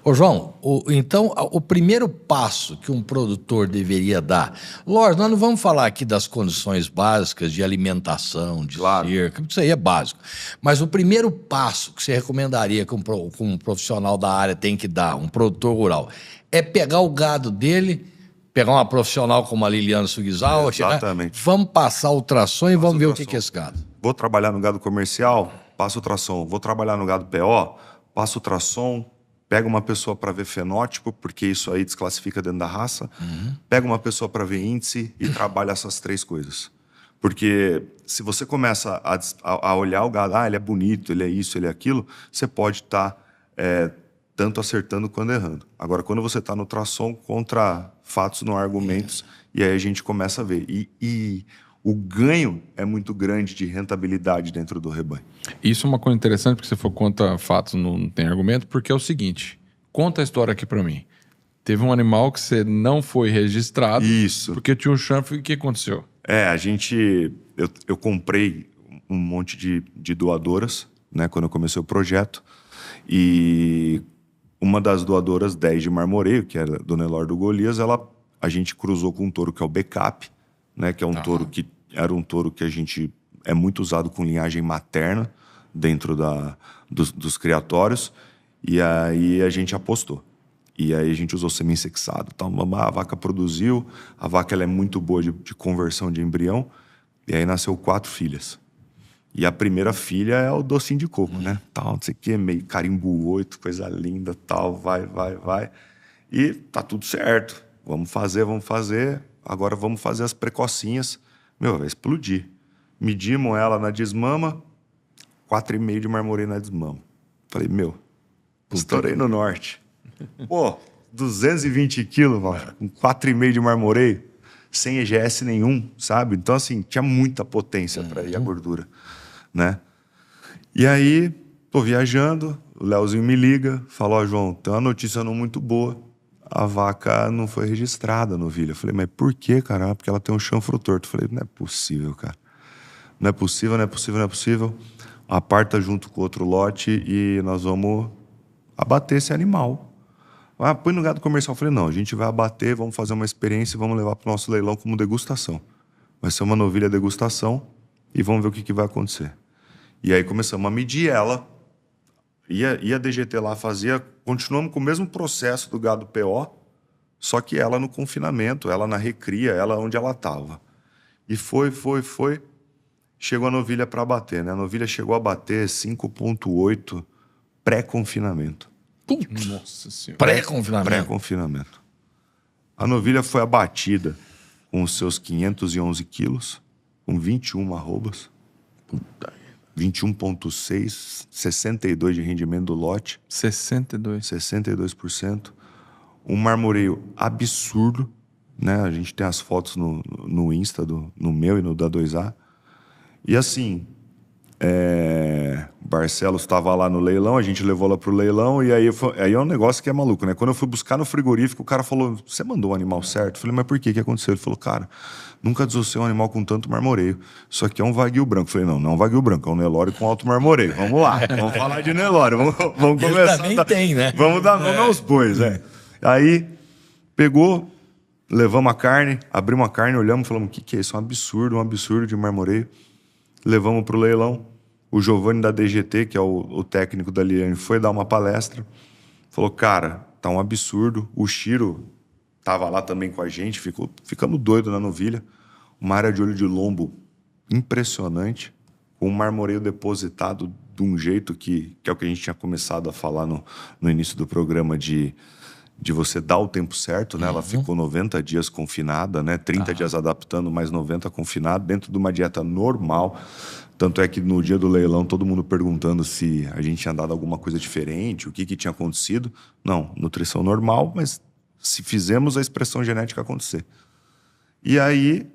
Ô João, então o primeiro passo que um produtor deveria dar, lógico, nós não vamos falar aqui das condições básicas de alimentação, de cerca, isso aí é básico, mas o primeiro passo que você recomendaria que um profissional da área tem que dar, um produtor rural, é pegar o gado dele, pegar uma profissional como a Liliana Suguizal,
exatamente.
Vamos passar ultrassom e vamos ver o que é esse gado.
Vou trabalhar no gado comercial, passo ultrassom. Vou trabalhar no gado PO, passo ultrassom. Pega uma pessoa para ver fenótipo, porque isso aí desclassifica dentro da raça. Pega uma pessoa para ver índice e trabalha essas 3 coisas. Porque se você começa a olhar o gado, ele é bonito, ele é isso, ele é aquilo, você pode estar tanto acertando quanto errando. Agora, quando você está no ultrassom, contra fatos, não argumentos, e aí a gente começa a ver. E o ganho é muito grande de rentabilidade dentro do rebanho.
Isso é uma coisa interessante, porque se for contra fatos não tem argumento, porque é o seguinte, conta a história aqui pra mim. Teve um animal que você não foi registrado.
Isso.
Porque tinha um chanfro e o que aconteceu?
Eu comprei um monte de doadoras, né, quando eu comecei o projeto, e uma das doadoras, 10 de marmoreio, que era do Nelore do Golias, a gente cruzou com um touro que é o Backup, né, que é um touro que era um touro que a gente é muito usado com linhagem materna dentro dos criatórios, e aí a gente apostou. E aí a gente usou semi-insexado. Então, a vaca produziu, a vaca ela é muito boa de conversão de embrião, e aí nasceu 4 filhas. E a primeira filha é o docinho de coco, né? Tal, não sei o quê, meio carimbo 8, coisa linda, tal, vai. E tá tudo certo. Vamos fazer. Agora vamos fazer as precocinhas. Meu, vai explodir. Medimos ela na desmama, 4,5 de marmoreio na desmama. Falei, meu, estourei no norte. Pô, 220 quilos, com 4,5 de marmoreio, sem EGS nenhum, sabe? Então, assim, tinha muita potência para ir a gordura, né? E aí, tô viajando, o Leozinho me liga, fala, ó, João, tem uma notícia não muito boa. A vaca não foi registrada no novilha. Eu falei, mas por quê, cara? Porque ela tem um chanfro torto. Eu falei, não é possível, cara. Não é possível. Aparta junto com outro lote e nós vamos abater esse animal. Ah, põe no gado comercial. Eu falei, não, a gente vai abater, vamos fazer uma experiência e vamos levar para o nosso leilão como degustação. Vai ser uma novilha degustação e vamos ver o que vai acontecer. E aí começamos a medir ela. Ia a DGT lá, continuamos com o mesmo processo do gado PO, só que ela no confinamento, ela na recria, ela onde ela estava. E foi. Chegou a novilha para bater, né? A novilha chegou a bater 5,8 pré-confinamento.
Nossa Senhora.
Pré-confinamento.
A novilha foi abatida com os seus 511 quilos, com 21 arrobas. 21,6, 62 de rendimento do lote. 62%. Um marmoreio absurdo, né? A gente tem as fotos no Insta, no meu e no da 2A. E assim, Barcelos estava lá no leilão, a gente levou ela pro leilão, e aí é um negócio que é maluco, né? Quando eu fui buscar no frigorífico, o cara falou, você mandou o animal certo? Eu falei, mas por quê? O que aconteceu? Ele falou, cara, nunca desossei um animal com tanto marmoreio. Isso aqui é um Wagyu branco. Eu falei, não é um Wagyu branco, é um Nelore com alto marmoreio. Vamos lá, vamos falar de Nelore, vamos começar.
Também tem, né?
Vamos dar nome aos bois, Aí, pegou, levamos a carne, abrimos a carne, olhamos e falamos, o que é isso? Um absurdo de marmoreio. Levamos pro leilão. O Giovanni da DGT, que é o técnico da Liane, foi dar uma palestra. Falou, cara, tá um absurdo. O Chiro tava lá também com a gente, ficamos doido na novilha. Uma área de olho de lombo impressionante, com um marmoreio depositado de um jeito que é o que a gente tinha começado a falar no início do programa de você dar o tempo certo, né? Ela ficou 90 dias confinada, né? 30 dias adaptando, mais 90 confinada, dentro de uma dieta normal. Tanto é que no dia do leilão, todo mundo perguntando se a gente tinha dado alguma coisa diferente, o que tinha acontecido. Não, nutrição normal, mas se fizemos a expressão genética acontecer. E aí,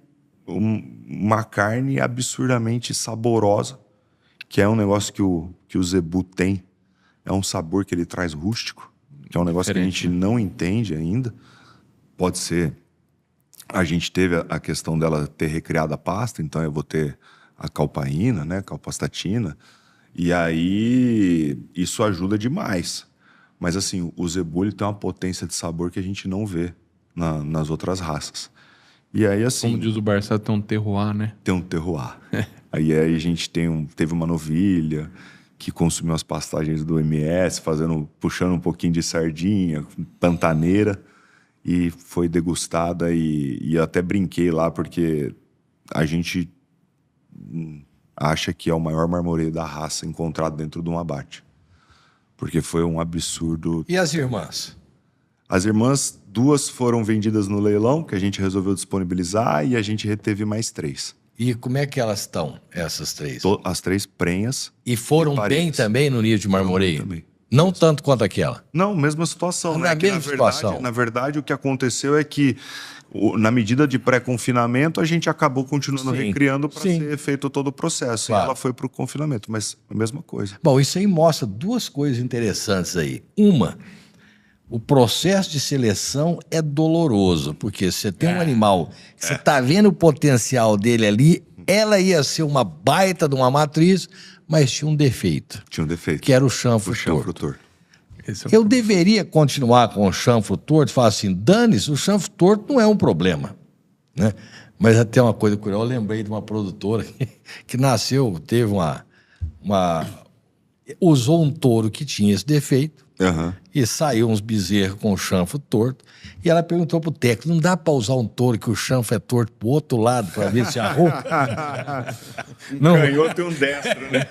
uma carne absurdamente saborosa, que é um negócio que o zebu tem. É um sabor que ele traz rústico, que é um negócio que a gente não entende ainda. Pode ser... A gente teve a questão dela ter recriado a pasta, então eu vou ter a calpaína, né, calpastatina, e aí isso ajuda demais. Mas assim, o zebu ele tem uma potência de sabor que a gente não vê nas outras raças. E aí assim...
Como diz o Barça, tem um terroir, né?
Tem um terroir. aí a gente teve uma novilha que consumiu as pastagens do MS, puxando um pouquinho de sardinha, pantaneira, e foi degustada e eu até brinquei lá, porque a gente acha que é o maior marmoreio da raça encontrado dentro de um abate. Porque foi um absurdo.
E as irmãs?
As irmãs, 2 foram vendidas no leilão, que a gente resolveu disponibilizar, e a gente reteve mais 3.
E como é que elas estão, essas 3?
As 3 prenhas.
E foram bem também no nível de marmoreio?
Também.
Não tanto quanto aquela?
Não, mesma situação.
Na mesma situação.
Na verdade, o que aconteceu é que, na medida de pré-confinamento, a gente acabou continuando recriando para ser feito todo o processo. Claro. E ela foi para o confinamento, mas a mesma coisa.
Bom, isso aí mostra 2 coisas interessantes aí. Uma, o processo de seleção é doloroso, porque você tem um animal que você está vendo o potencial dele ali, ela ia ser uma baita de uma matriz, mas tinha um defeito. Que era o chanfro torto. Eu deveria continuar com o chanfro torto e falar assim, dane-se, o chanfro torto não é um problema, né? Mas até uma coisa curiosa, eu lembrei de uma produtora que nasceu, teve usou um touro que tinha esse defeito
Aham.
e saiu uns bezerros com o chanfro torto. E ela perguntou pro técnico, não dá para usar um touro que o chanfro é torto pro outro lado para ver se arruma? Não.
Canhoto e um destro, né?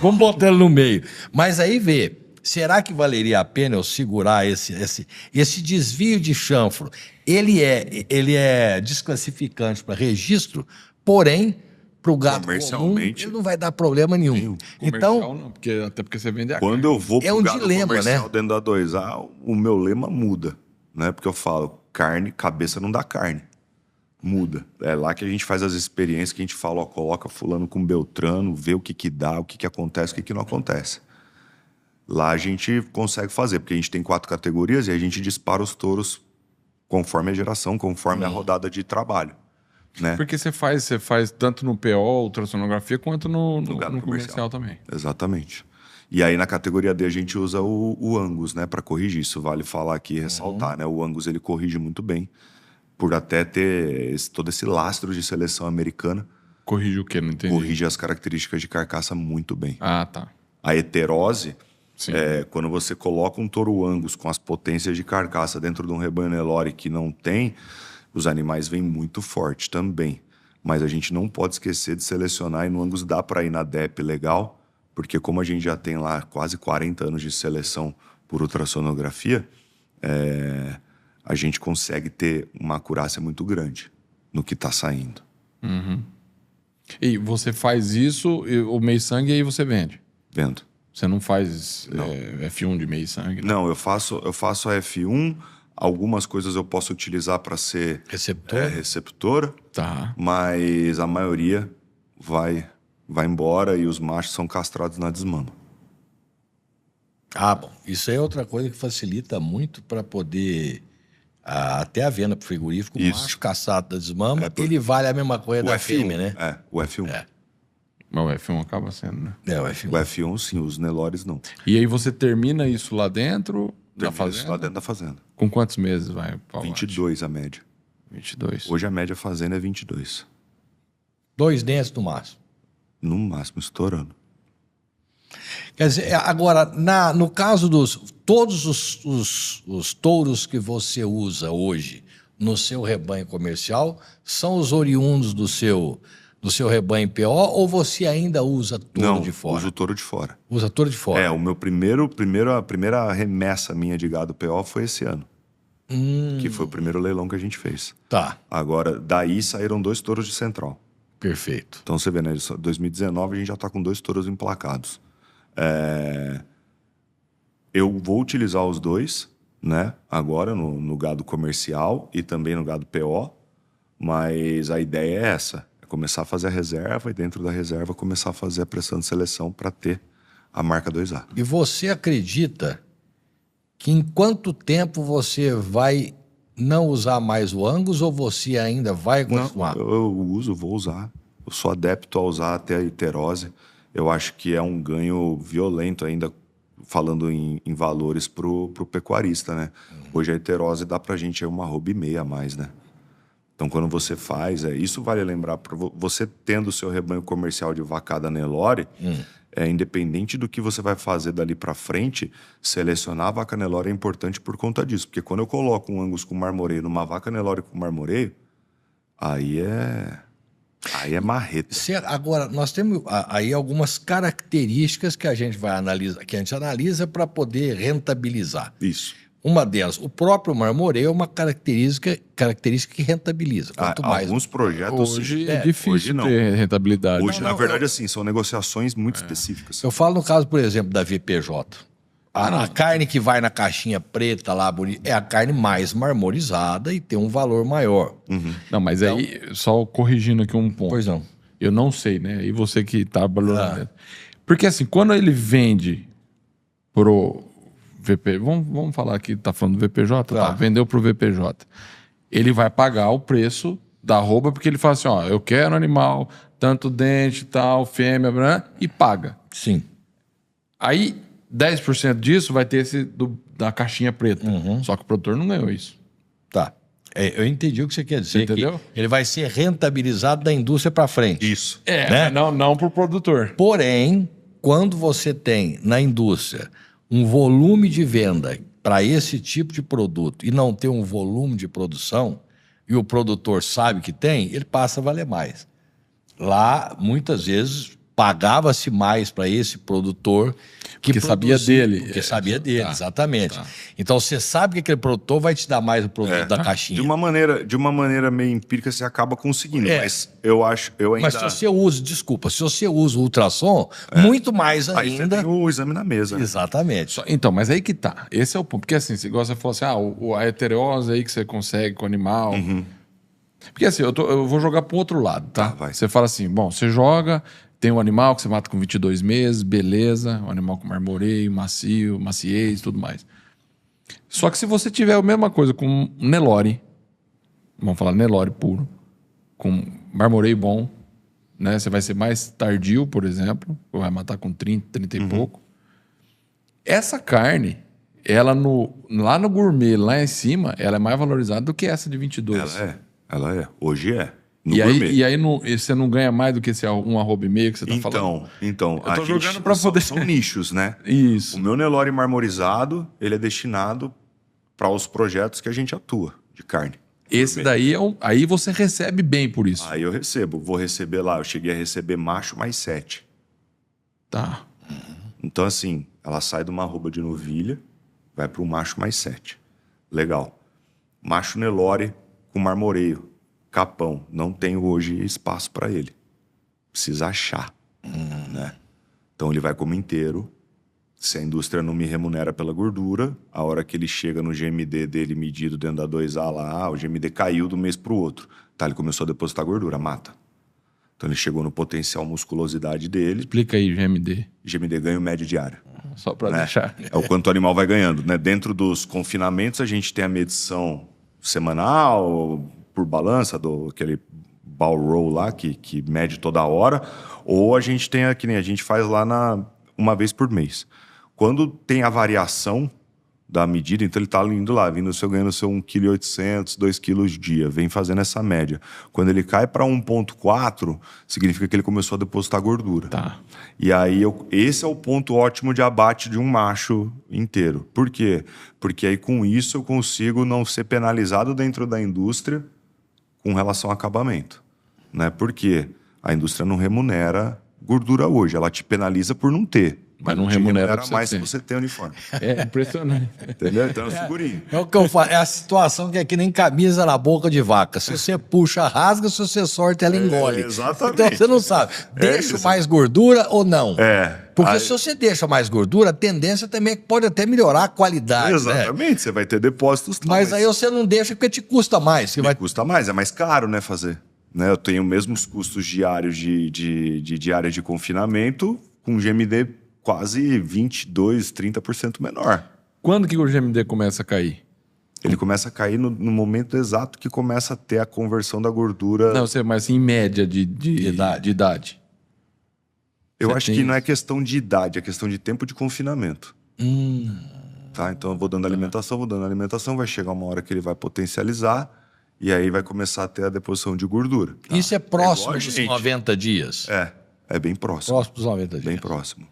Vamos botar ele no meio. Mas aí vê, será que valeria a pena eu segurar esse desvio de chanfro? Ele é desclassificante para registro, porém, para o gado comum,
Comercialmente,
ele não vai dar problema nenhum.
Comercial,
Então,
não, até porque você vende a
Quando eu vou
É
pro
um
gado
dilema,
comercial
né?
dentro da 2A, o meu lema muda, né? Porque eu falo, carne, cabeça não dá carne. Muda. É lá que a gente faz as experiências, que a gente fala, ó, coloca fulano com Beltrano, vê o que dá, o que acontece, o que não acontece. Lá a gente consegue fazer, porque a gente tem 4 categorias e a gente dispara os touros conforme a geração, conforme a rodada de trabalho, né?
Porque você faz tanto no PO, ultrassonografia, quanto no
gado
comercial também.
Exatamente. E aí na categoria D a gente usa o Angus, né, para corrigir. Isso vale falar aqui e ressaltar, né? O Angus ele corrige muito bem, por até ter todo esse lastro de seleção americana,
Corrige o quê? Não entendi.
corrige as características de carcaça muito bem.
Ah, tá.
A heterose
Sim.
é quando você coloca um touro Angus com as potências de carcaça dentro de um rebanho Nelore que não tem, os animais vêm muito forte também. Mas a gente não pode esquecer de selecionar, e no Angus dá para ir na DEP legal, porque como a gente já tem lá quase 40 anos de seleção por ultrassonografia, a gente consegue ter uma acurácia muito grande no que está saindo.
E você faz isso, o meio sangue, e aí você vende.
Vendo?
Você não faz F1 de meio sangue? Né?
Não, eu faço a F1, algumas coisas eu posso utilizar para ser receptora,
Tá.
mas a maioria vai embora e os machos são castrados na desmama.
bom, isso aí é outra coisa que facilita muito para poder até a venda para o frigorífico, o
Isso.
macho caçado da desmama, ele vale a mesma coisa da fêmea, né?
O F1.
Mas o F1 acaba sendo, né?
O
O
F1.
F1, sim, os Nelores não.
E aí você termina isso lá dentro da
Termina isso
fazenda?
lá dentro da fazenda.
Com quantos meses vai? Pra
22 a média.
22.
Hoje a média fazenda é 22.
2 dentes no máximo.
No máximo, estourando.
Quer dizer, agora, no caso todos os touros que você usa hoje no seu rebanho comercial são os oriundos do seu rebanho PO, ou você ainda usa touro de fora?
Uso o touro de fora.
Usa touro de fora.
O meu a primeira remessa minha de gado PO foi esse ano. Que foi o primeiro leilão que a gente fez.
Tá,
Agora, daí saíram 2 touros de central.
perfeito.
Então você vê, né? 2019 a gente já tá com 2 touros emplacados. Eu vou utilizar os 2, né? Agora no gado comercial e também no gado PO. Mas a ideia é essa. É começar a fazer a reserva e dentro da reserva começar a fazer a pressão de seleção para ter a marca 2A.
E você acredita que em quanto tempo você vai não usar mais o Angus, ou você ainda vai continuar?
Eu vou usar. Eu sou adepto a usar até a heterose. Eu acho que é um ganho violento ainda, falando em valores pro pecuarista, né? Hoje a heterose dá pra gente aí uma arroba e meia a mais, né? Então quando você faz, isso vale lembrar, você tendo o seu rebanho comercial de vacada Nelore, independente do que você vai fazer dali pra frente, selecionar a vaca Nelore é importante por conta disso. Porque quando eu coloco um Angus com marmoreio numa vaca Nelore com marmoreio, aí é marreta.
Agora, nós temos aí algumas características que a gente vai analisar, que a gente analisa para poder rentabilizar.
Isso.
Uma delas, o próprio marmoreio é uma característica que rentabiliza. Quanto mais
Alguns projetos
Hoje
sim.
é difícil
hoje não.
ter rentabilidade.
Hoje, na verdade, assim, são negociações muito específicas.
Eu falo no caso, por exemplo, da VPJ. A carne que vai na caixinha preta lá, bonita, é a carne mais marmorizada e tem um valor maior.
Não, mas aí, só corrigindo aqui um ponto.
Pois não.
Eu não sei, né? E você que tá valorando. Porque assim, quando ele vende pro VP, vamos falar aqui, tá falando do VPJ? Tá. Vendeu pro VPJ. Ele vai pagar o preço da arroba, porque ele fala assim, ó, eu quero animal, tanto dente, tal, fêmea, e paga.
Sim.
Aí, 10% disso vai ter esse da caixinha preta. Só que o produtor não ganhou isso.
Tá. Eu entendi o que você quer dizer.
Você entendeu?
Que ele vai ser rentabilizado da indústria para frente.
Isso.
Né?
Não pro produtor.
Porém, quando você tem na indústria um volume de venda para esse tipo de produto e não ter um volume de produção, e o produtor sabe que tem, ele passa a valer mais. Lá, muitas vezes, pagava-se mais para esse produtor
que sabia dele.
Porque sabia dele, exatamente. Tá. Então, você sabe que aquele produtor vai te dar mais o produto da caixinha.
De uma maneira meio empírica, você acaba conseguindo. Mas eu ainda...
Mas se você usa o ultrassom, muito mais ainda...
Aí você tem o exame na mesa.
Exatamente.
Então, mas aí que tá. Esse é o ponto. Porque assim, você falou assim, a heterose aí que você consegue com o animal... Porque assim, eu vou jogar pro outro lado, tá? Você fala assim, bom, você joga... Tem um animal que você mata com 22 meses, beleza. Um animal com marmoreio, macio, maciez e tudo mais. Só que se você tiver a mesma coisa com Nelore, vamos falar Nelore puro, com marmoreio bom, né? Você vai ser mais tardio, por exemplo, vai matar com 30 e pouco. Essa carne, ela lá no gourmet, lá em cima, ela é mais valorizada do que essa de 22.
Ela é. Hoje é.
E aí você não ganha mais do que esse 1,5 que você tá falando?
Então,
eu tô jogando para poder...
São nichos, né?
Isso.
O meu Nelore marmorizado, ele é destinado para os projetos que a gente atua, de carne.
Esse daí, aí você recebe bem por isso.
Aí eu vou receber lá, eu cheguei a receber macho mais 7.
Tá.
Então, assim, ela sai de uma arroba de novilha, vai para o macho mais 7. Legal. Macho Nelore com marmoreio. Capão, não tenho hoje espaço para ele. Precisa achar, né? Então ele vai como inteiro. Se a indústria não me remunera pela gordura, a hora que ele chega no GMD dele medido dentro da 2A lá, o GMD caiu do mês para o outro. Tá, ele começou a depositar gordura, mata. Então ele chegou no potencial musculosidade dele.
Explica aí, GMD.
GMD ganho médio diário.
Só para deixar.
É o quanto o animal vai ganhando, né? Dentro dos confinamentos a gente tem a medição semanal, por balança, aquele ball roll lá, que mede toda hora, ou a gente tem, que nem a gente faz lá uma vez por mês. Quando tem a variação da medida, então ele está indo lá, ganhando seu 1,8 kg, 2 kg dia, vem fazendo essa média. Quando ele cai para 1,4, significa que ele começou a depositar gordura.
Tá.
E aí, esse é o ponto ótimo de abate de um macho inteiro. Por quê? Porque aí com isso eu consigo não ser penalizado dentro da indústria com relação ao acabamento, né? Porque a indústria não remunera gordura hoje, ela te penaliza por não ter.
Mas não remunera
mais se você tem uniforme.
É impressionante.
Entendeu? Então é figurinho.
É o que eu falo, é a situação que é que nem camisa na boca de vaca. Se você puxa, rasga, se você sorte, ela engole.
Exatamente.
Então você não sabe, deixa mais gordura ou não. Porque se você deixa mais gordura, a tendência também é que pode até melhorar a qualidade.
Exatamente, você vai ter depósitos.
Mas aí você não deixa porque te custa mais.
Custa mais, é mais caro, né, fazer. Né, eu tenho mesmos custos diários de diária de confinamento com GMD quase 22%, 30% menor.
Quando que o GMD começa a cair?
Ele começa a cair no momento exato que começa a ter a conversão da gordura...
Não, mas em média de idade.
Eu acho que não é questão de idade, é questão de tempo de confinamento. Tá? Então eu vou dando alimentação, vai chegar uma hora que ele vai potencializar e aí vai começar a ter a deposição de gordura.
Tá? Isso é próximo dos 90 dias?
É bem próximo.
Próximo dos 90 dias.
Bem próximo.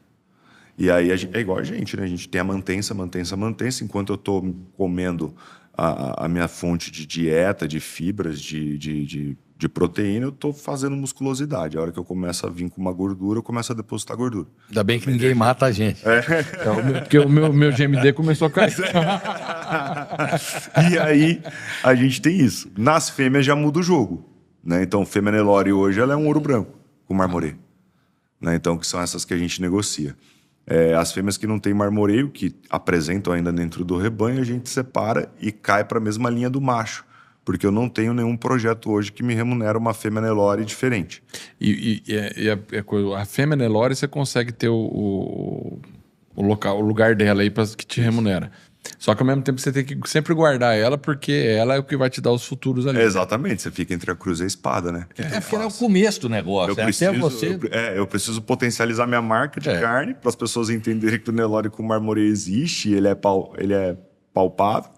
E aí é igual a gente, né? A gente tem a mantença. Enquanto eu estou comendo a minha fonte de dieta, de fibras, de proteína, eu estou fazendo musculosidade. A hora que eu começo a vir com uma gordura, eu começo a depositar gordura.
Ainda bem que ninguém mata a gente.
Porque o meu GMD começou a cair.
E aí a gente tem isso. Nas fêmeas já muda o jogo, né? Então, fêmea Nelore hoje ela é um ouro branco com marmoreio. Né? Então, que são essas que a gente negocia. As fêmeas que não têm marmoreio, que apresentam ainda dentro do rebanho, a gente separa e cai para a mesma linha do macho. Porque eu não tenho nenhum projeto hoje que me remunera uma fêmea Nelore diferente.
A fêmea Nelore você consegue ter o lugar dela aí que te remunera. Só que ao mesmo tempo você tem que sempre guardar ela, porque ela é o que vai te dar os futuros ali.
Exatamente, você fica entre a cruz e a espada, né?
Porque é o começo do negócio.
Eu preciso potencializar minha marca de carne para as pessoas entenderem que o Nelore com marmoreio existe, ele é palpável.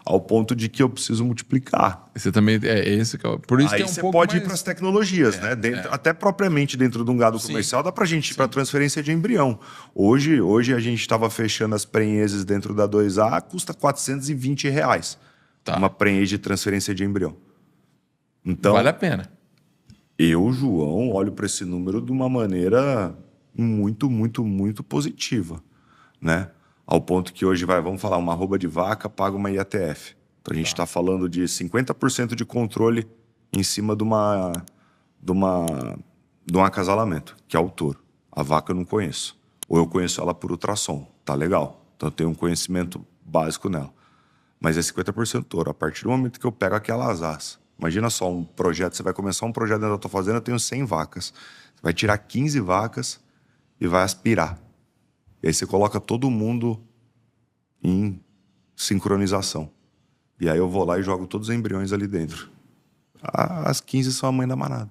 ao ponto de que eu preciso multiplicar.
Você também esse que por isso
Aí
que é um
você
pouco
pode
mais...
ir para as tecnologias, né? Até propriamente dentro de um gado comercial, dá para a gente ir para transferência de embrião. Hoje a gente estava fechando as prenheses dentro da 2A, custa R$420. Uma prenhez de transferência de embrião. Então,
vale a pena.
Eu, João, olho para esse número de uma maneira muito, muito, muito positiva, né? Ao ponto que hoje vamos falar, uma arroba de vaca paga uma IATF. Então a gente está falando de 50% de controle em cima de um acasalamento, que é o touro. A vaca eu não conheço. Ou eu conheço ela por ultrassom, tá legal. Então eu tenho um conhecimento básico nela. Mas é 50% touro. A partir do momento que eu pego aquelas asas, imagina só um projeto, você vai começar um projeto dentro da tua fazenda, eu tenho 100 vacas. Você vai tirar 15 vacas e vai aspirar. E aí você coloca todo mundo em sincronização. E aí eu vou lá e jogo todos os embriões ali dentro. As 15 são a mãe da manada.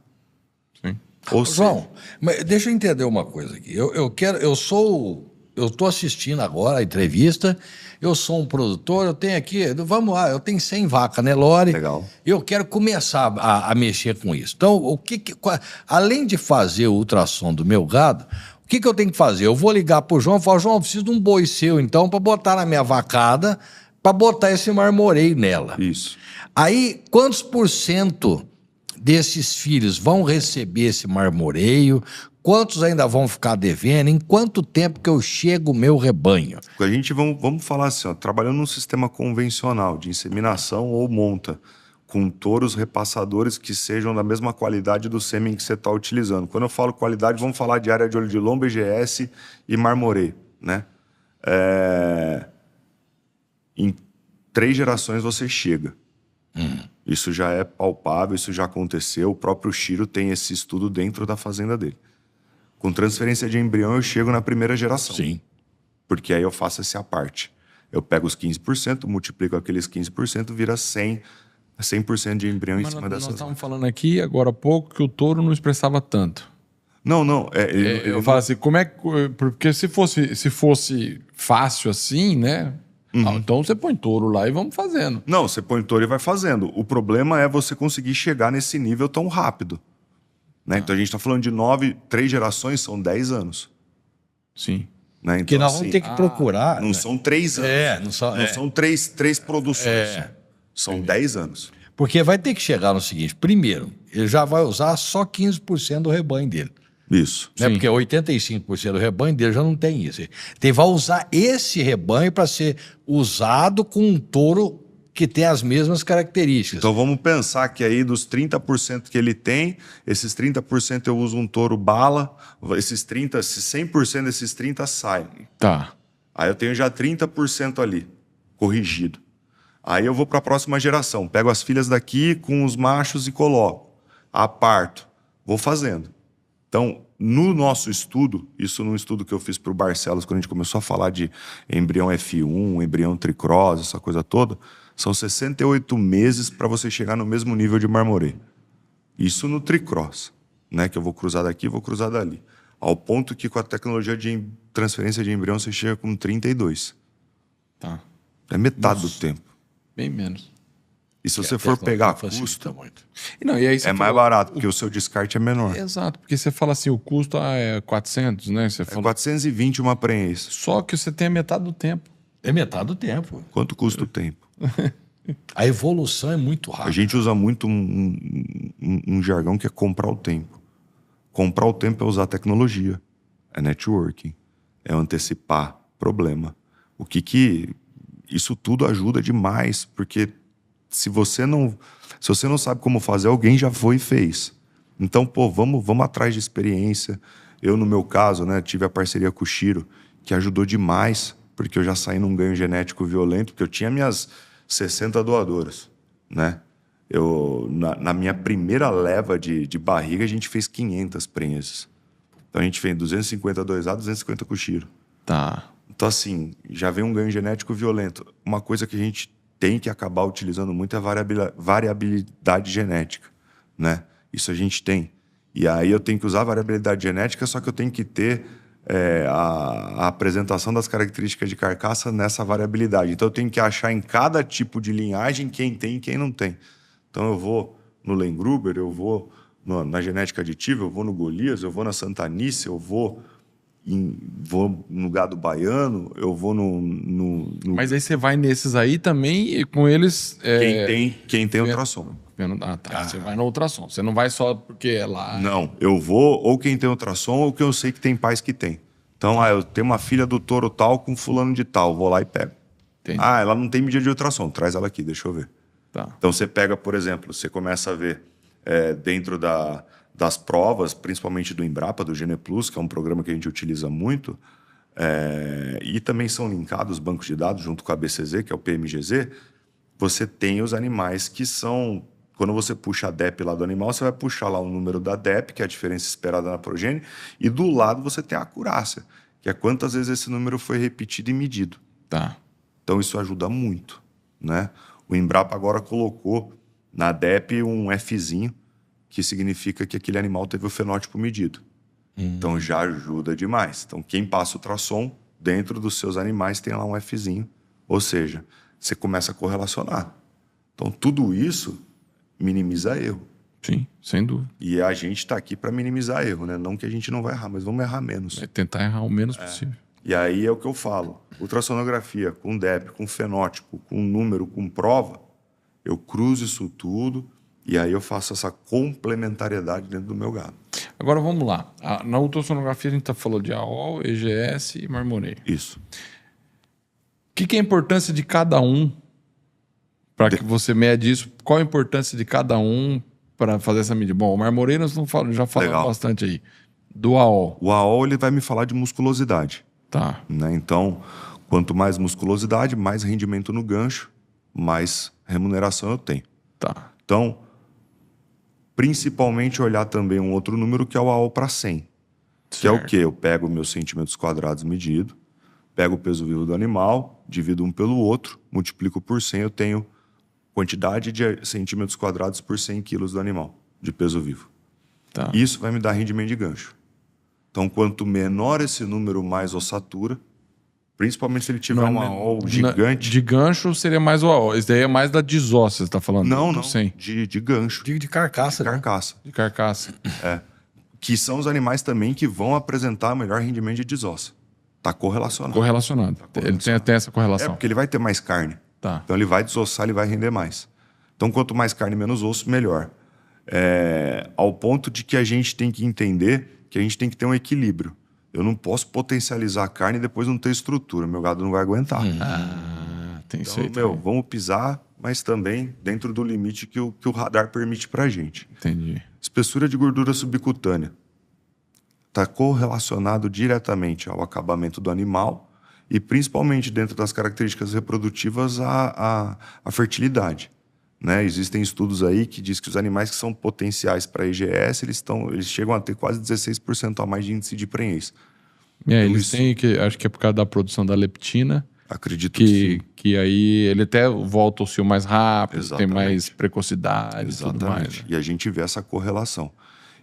Sim.
Ou
João, mas deixa eu entender uma coisa aqui. Eu estou assistindo agora a entrevista, eu sou um produtor, eu tenho aqui, vamos lá, eu tenho 100 vacas Nelore.
Legal.
Eu quero começar a mexer com isso. Então, além de fazer o ultrassom do meu gado, o que eu tenho que fazer? Eu vou ligar para o João e falar, João, eu preciso de um boi seu, então, para botar na minha vacada, para botar esse marmoreio nela.
Isso.
Aí, quantos % desses filhos vão receber esse marmoreio? Quantos ainda vão ficar devendo? Em quanto tempo que eu chego o meu rebanho?
A gente, vamos falar assim, ó, trabalhando num sistema convencional de inseminação ou monta, com touros repassadores que sejam da mesma qualidade do sêmen que você está utilizando. Quando eu falo qualidade, vamos falar de área de olho de lombo, EGS e marmoreio, né? Em 3 gerações você chega. Isso já é palpável, isso já aconteceu. O próprio Chiro tem esse estudo dentro da fazenda dele. Com transferência de embrião, eu chego na primeira geração.
Sim.
Porque aí eu faço essa parte. Eu pego os 15%, multiplico aqueles 15%, vira 100% de embrião em cima dessas.
Nós estávamos falando aqui, agora há pouco, que o touro não expressava tanto.
Não.
Eu falo assim, como é que... Porque se fosse fácil assim, né? Então você põe touro lá e vamos fazendo.
Não, você põe touro e vai fazendo. O problema é você conseguir chegar nesse nível tão rápido. Né? Então a gente está falando de 3 gerações, são 10 anos.
Sim.
Né? Então,
Porque nós vamos ter que procurar.
Não são 3 anos.
Não
são três produções. São 10 anos.
Porque vai ter que chegar no seguinte: primeiro, ele já vai usar só 15% do rebanho dele.
Isso.
Né? Porque 85% do rebanho dele já não tem isso. Ele vai usar esse rebanho para ser usado com um touro que tem as mesmas características.
Então vamos pensar que aí dos 30% que ele tem, esses 30% eu uso um touro bala, esses 100% desses 30 saem.
Tá.
Aí eu tenho já 30% ali, corrigido. Aí eu vou para a próxima geração, pego as filhas daqui com os machos e coloco. Aparto, vou fazendo. Então, no nosso estudo, isso num estudo que eu fiz para o Barcelos, quando a gente começou a falar de embrião F1, embrião tricross, essa coisa toda, são 68 meses para você chegar no mesmo nível de marmoreio. Isso no tricross, né? Que eu vou cruzar daqui, vou cruzar dali. Ao ponto que com a tecnologia de transferência de embrião você chega com 32.
Tá.
É metade do tempo.
Bem menos.
E se você for pegar custo,
Não, e aí você
mais barato, porque o seu descarte é menor.
Exato, porque você fala assim, o custo é 400, né? Você fala...
420 uma prenhez.
Só que você tem a metade do tempo.
É metade do tempo.
Quanto custa o tempo?
A evolução é muito rápida.
A gente usa muito um jargão que é comprar o tempo. Comprar o tempo é usar tecnologia. É networking. É antecipar problema. Isso tudo ajuda demais, porque se você não sabe como fazer, alguém já foi e fez. Então, vamos atrás de experiência. Eu, no meu caso, né, tive a parceria com o Chiro, que ajudou demais, porque eu já saí num ganho genético violento, porque eu tinha minhas 60 doadoras, né? Na minha primeira leva de barriga, a gente fez 500 prenhes. Então, a gente fez 250 2A, 250 com o Chiro.
Tá.
Então, assim, já vem um ganho genético violento. Uma coisa que a gente tem que acabar utilizando muito é a variabilidade genética, né? Isso a gente tem. E aí eu tenho que usar a variabilidade genética, só que eu tenho que ter a apresentação das características de carcaça nessa variabilidade. Então eu tenho que achar em cada tipo de linhagem quem tem e quem não tem. Então eu vou no Lengruber, eu vou na genética aditiva, eu vou no Golias, eu vou na Santanice, eu vou no gado baiano, eu vou no...
Mas aí você vai nesses aí também e com eles...
Quem tem ultrassom.
Você vai no ultrassom. Você não vai só porque é lá...
Não, eu vou ou quem tem ultrassom ou que eu sei que tem pais que tem. Então, eu tenho uma filha do touro tal com fulano de tal, vou lá e pego. Entendi. Ela não tem medida de ultrassom, traz ela aqui, deixa eu ver.
Tá.
Então você pega, por exemplo, você começa a ver dentro das provas, principalmente do Embrapa, do GenePlus, que é um programa que a gente utiliza muito, e também são linkados bancos de dados junto com a BCZ, que é o PMGZ, você tem os animais que são... Quando você puxa a DEP lá do animal, você vai puxar lá o número da DEP, que é a diferença esperada na progênie, e do lado você tem a acurácia, que é quantas vezes esse número foi repetido e medido.
Tá.
Então isso ajuda muito, né? O Embrapa agora colocou na DEP um Fzinho, que significa que aquele animal teve o fenótipo medido. Então já ajuda demais. Então quem passa o ultrassom, dentro dos seus animais tem lá um Fzinho. Ou seja, você começa a correlacionar. Então tudo isso minimiza erro.
Sim, sem dúvida.
E a gente está aqui para minimizar erro, né? Não que a gente não vai errar, mas vamos errar menos.
É tentar errar o menos possível.
E aí é o que eu falo. Ultrassonografia com DEP, com fenótipo, com número, com prova, eu cruzo isso tudo e aí eu faço essa complementariedade dentro do meu gado.
Agora vamos lá. Na ultrassonografia a gente falou de AOL, EGS e marmoreio.
Isso.
O que é a importância de cada um para que você mede isso? Qual a importância de cada um para fazer essa medida? Bom, o marmoreio nós já falamos bastante aí. Do AOL.
O AOL ele vai me falar de musculosidade.
Tá.
Né? Então, quanto mais musculosidade, mais rendimento no gancho, mais remuneração eu tenho.
Tá.
Então, principalmente olhar também um outro número que é o AOL para 100.
Certo.
Que é o quê? Eu pego meus centímetros quadrados medido, pego o peso vivo do animal, divido um pelo outro, multiplico por 100, eu tenho quantidade de centímetros quadrados por 100 quilos do animal, de peso vivo.
Tá.
Isso vai me dar rendimento de gancho. Então, quanto menor esse número, mais ossatura, principalmente se ele tiver um AOL gigante.
De gancho seria mais o AOL. Isso daí é mais da desóssea, você está falando?
Não.
Sei.
De gancho.
De carcaça,
de carcaça.
De carcaça.
Que são os animais também que vão apresentar melhor rendimento de desóssea. Está correlacionado.
Correlacionado. Ele tem essa correlação.
Porque ele vai ter mais carne.
Tá.
Então ele vai desossar, ele vai render mais. Então quanto mais carne, menos osso, melhor. Ao ponto de que a gente tem que entender que a gente tem que ter um equilíbrio. Eu não posso potencializar a carne e depois não ter estrutura. Meu gado não vai aguentar.
Tem isso
então,
aí.
vamos pisar, mas também dentro do limite que o radar permite pra gente.
Entendi.
Espessura de gordura subcutânea. Está correlacionado diretamente ao acabamento do animal e principalmente dentro das características reprodutivas à fertilidade. Né? Existem estudos aí que dizem que os animais que são potenciais para IGS, eles chegam a ter quase 16% a mais de índice de prenhez.
Eles têm acho que é por causa da produção da leptina.
Acredito que sim.
Que aí ele até volta o cio mais rápido,
Exatamente.
tem mais precocidade.
Exatamente.
E tudo mais. Né?
E a gente vê essa correlação.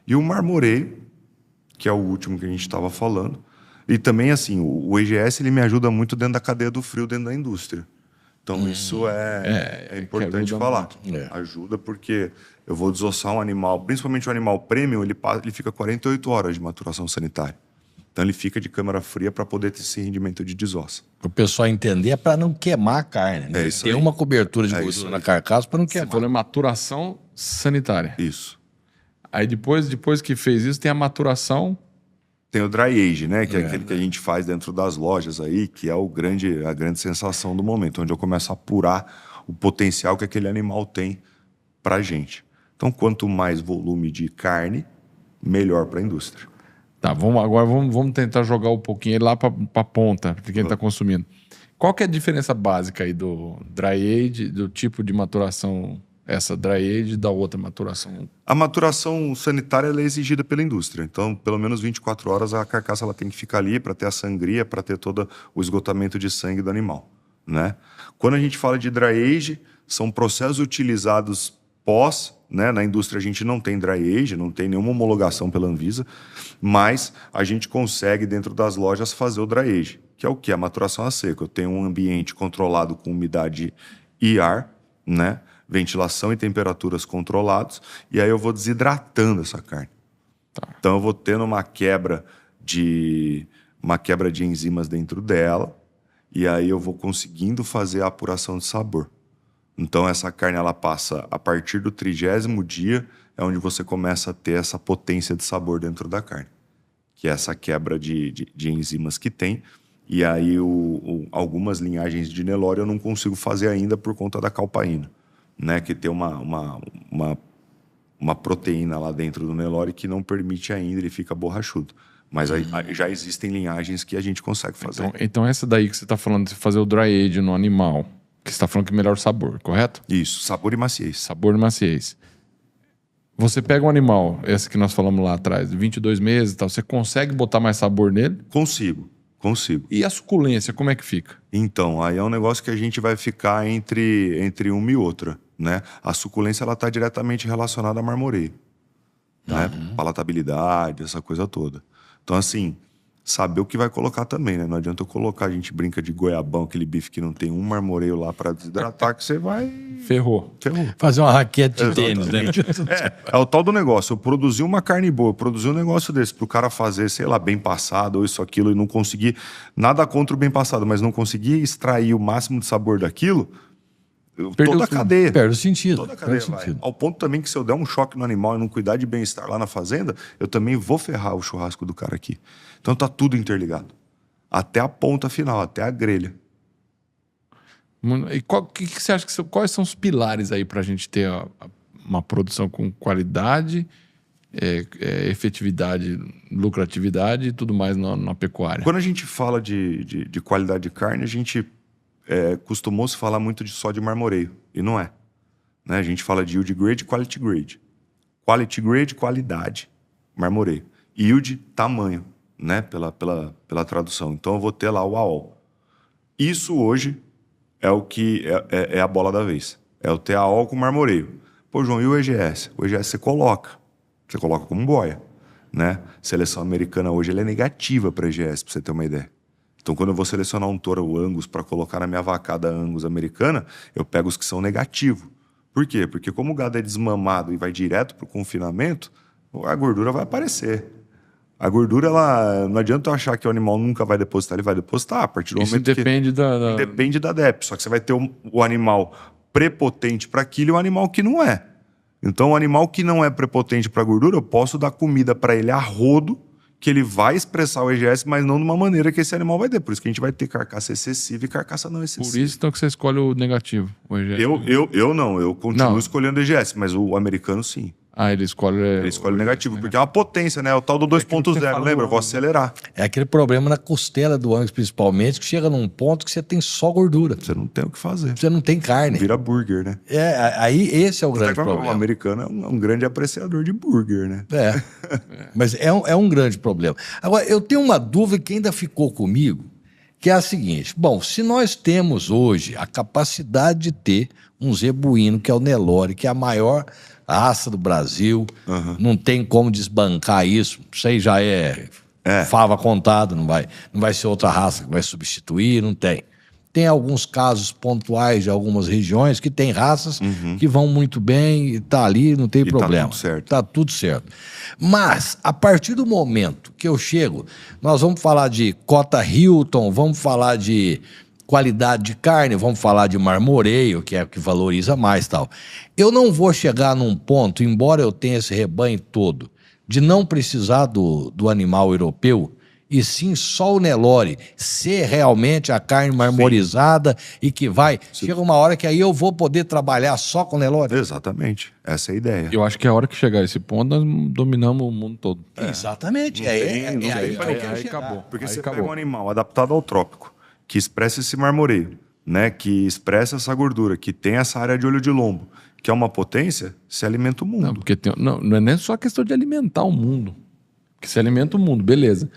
E o marmoreio, que é o último que a gente estava falando, e também assim, o IGS ele me ajuda muito dentro da cadeia do frio, dentro da indústria. Então isso é importante falar. Ajuda porque eu vou desossar um animal, principalmente o animal premium, ele fica 48 horas de maturação sanitária. Então ele fica de câmara fria para poder ter esse rendimento de desossa.
Para o pessoal entender, é para não queimar a carne. Né?
Isso
tem
aí.
uma cobertura de gordura na carcaça para não queimar.
Você falou maturação sanitária.
Isso.
Aí depois que fez isso, tem a maturação...
Tem o dry age, né? Que é aquele que a gente faz dentro das lojas aí, que é a grande sensação do momento, onde eu começo a apurar o potencial que aquele animal tem pra gente. Então, quanto mais volume de carne, melhor para a indústria.
Tá, vamos tentar jogar um pouquinho lá para a ponta, de quem está consumindo. Qual que é a diferença básica aí do dry age, do tipo de maturação, essa dry age, da outra maturação?
A maturação sanitária ela é exigida pela indústria. Então, pelo menos 24 horas a carcaça ela tem que ficar ali para ter a sangria, para ter todo o esgotamento de sangue do animal. Né? Quando a gente fala de dry age, são processos utilizados pós né? Na indústria a gente não tem dry age, não tem nenhuma homologação pela Anvisa, mas a gente consegue dentro das lojas fazer o dry age, que é o quê? A maturação a seco. Eu tenho um ambiente controlado com umidade e ar, né? Ventilação e temperaturas controlados, e aí eu vou desidratando essa carne. Tá. Então eu vou tendo uma quebra de enzimas dentro dela, e aí eu vou conseguindo fazer a apuração de sabor. Então essa carne ela passa a partir do 30º dia, é onde você começa a ter essa potência de sabor dentro da carne, que é essa quebra de enzimas que tem. E aí algumas linhagens de Nelore eu não consigo fazer ainda por conta da calpaína, né? Que tem uma proteína lá dentro do Nelore que não permite ainda, ele fica borrachudo. Mas aí já existem linhagens que a gente consegue fazer.
Então essa daí que você está falando de fazer o dry age no animal, que você está falando que melhora o sabor, correto?
Isso, sabor e maciez.
Sabor e maciez. Você pega um animal, esse que nós falamos lá atrás, de 22 meses e tal, você consegue botar mais sabor nele?
Consigo.
E a suculência, como é que fica?
Então, aí é um negócio que a gente vai ficar entre uma e outra, né? A suculência, ela está diretamente relacionada a marmoreio, né? Palatabilidade, essa coisa toda. Então, assim, saber o que vai colocar também, né? Não adianta eu colocar, a gente brinca de goiabão, aquele bife que não tem um marmoreio lá para desidratar, que você vai...
Ferrou.
Fazer uma raquete de tênis, né?
É o tal do negócio. Eu produzi uma carne boa, eu produzi um negócio desse pro cara fazer, sei lá, bem passado ou isso, aquilo, e não conseguir... Nada contra o bem passado, mas não conseguir extrair o máximo de sabor daquilo... Toda a cadeia.
Perde o sentido.
Toda a cadeia vai. Ao ponto também que se eu der um choque no animal e não cuidar de bem-estar lá na fazenda, eu também vou ferrar o churrasco do cara aqui. Então tá tudo interligado. Até a ponta final, até a grelha.
E que você acha que quais são os pilares aí pra gente ter uma produção com qualidade, efetividade, lucratividade e tudo mais na pecuária?
Quando a gente fala de qualidade de carne, a gente... costumou-se falar muito só de marmoreio, e não é. Né? A gente fala de yield grade e quality grade. Quality grade, qualidade, marmoreio. Yield, tamanho, né? pela tradução. Então eu vou ter lá o AOL. Isso hoje é o que é a bola da vez. É o ter AOL com marmoreio. Pô, João, e o EGS? O EGS você coloca como boia. Né? Seleção americana hoje ela é negativa para EGS, para você ter uma ideia. Então, quando eu vou selecionar um touro Angus para colocar na minha vacada Angus americana, eu pego os que são negativos. Por quê? Porque como o gado é desmamado e vai direto para o confinamento, a gordura vai aparecer. A gordura, ela, não adianta eu achar que o animal nunca vai depositar, ele vai depositar a partir do
Isso
momento
depende
que... Depende da DEP, só que você vai ter o animal prepotente para aquilo e o animal que não é. Então, o animal que não é prepotente para gordura, eu posso dar comida para ele a rodo, que ele vai expressar o EGS, mas não de uma maneira que esse animal vai ter. Por isso que a gente vai ter carcaça excessiva e carcaça não excessiva.
Por isso então que você escolhe o negativo, o EGS.
Eu não, eu continuo escolhendo o EGS, mas o americano sim.
Ele escolhe...
Ele escolhe o negativo, porque é uma potência, né? É o tal do 2.0, lembra? Eu vou acelerar.
É aquele problema na costela do Angus, principalmente, que chega num ponto que você tem só gordura.
Você não tem o que fazer.
Você não tem carne.
Vira burger, né?
Aí esse é o grande problema.
O americano é um grande apreciador de burger, né?
Mas é um grande problema. Agora, eu tenho uma dúvida que ainda ficou comigo, que é a seguinte. Bom, se nós temos hoje a capacidade de ter um zebuíno, que é o Nelore, que é a maior raça do Brasil, não tem como desbancar isso. Isso aí já é fava contada, não vai ser outra raça que vai substituir, não tem. Tem alguns casos pontuais de algumas regiões que tem raças que vão muito bem e tá ali, não tem problema.
Tá tudo certo.
Tá tudo certo. Mas, a partir do momento que eu chego, nós vamos falar de cota Hilton, vamos falar de qualidade de carne, vamos falar de marmoreio, que é o que valoriza mais e tal. Eu não vou chegar num ponto, embora eu tenha esse rebanho todo, de não precisar do animal europeu, e sim só o Nelore ser realmente a carne marmorizada e que vai...
Sim.
Chega uma hora que aí eu vou poder trabalhar só com o Nelore.
Exatamente. Essa é a ideia.
Eu acho que a hora que chegar a esse ponto, nós dominamos o mundo todo.
Exatamente.
Aí
acabou.
Porque
aí
você
acabou.
pega um animal adaptado ao trópico, que expressa esse marmoreio, né? Que expressa essa gordura, que tem essa área de olho de lombo, que é uma potência, se alimenta o mundo.
Não, porque não é nem só questão de alimentar o mundo. Porque se alimenta o mundo, beleza.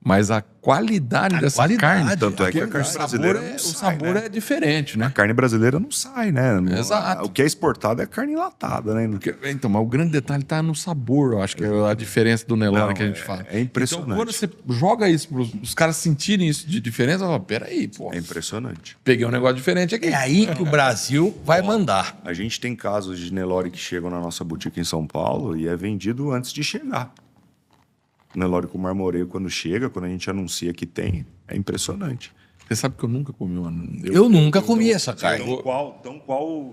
Mas a qualidade dessa
qualidade,
carne...
Tanto é que a carne brasileira
o
não sai,
sabor
né?
é diferente, né?
A carne brasileira não sai, né?
Exato.
O que é exportado é carne enlatada, né?
Então, mas o grande detalhe está no sabor, eu acho que é a diferença do Nelore
Não,
que a gente fala.
é impressionante.
Então, quando você joga isso para os caras sentirem isso de diferença, fala, peraí, pô,
É impressionante.
peguei um negócio diferente aqui.
É aí que o Brasil vai mandar.
A gente tem casos de Nelore que chegam na nossa boutique em São Paulo e é vendido antes de chegar. Nelore com marmoreio, quando chega, quando a gente anuncia que tem, é impressionante.
Você sabe que eu nunca comi uma...
Eu nunca comi essa carne.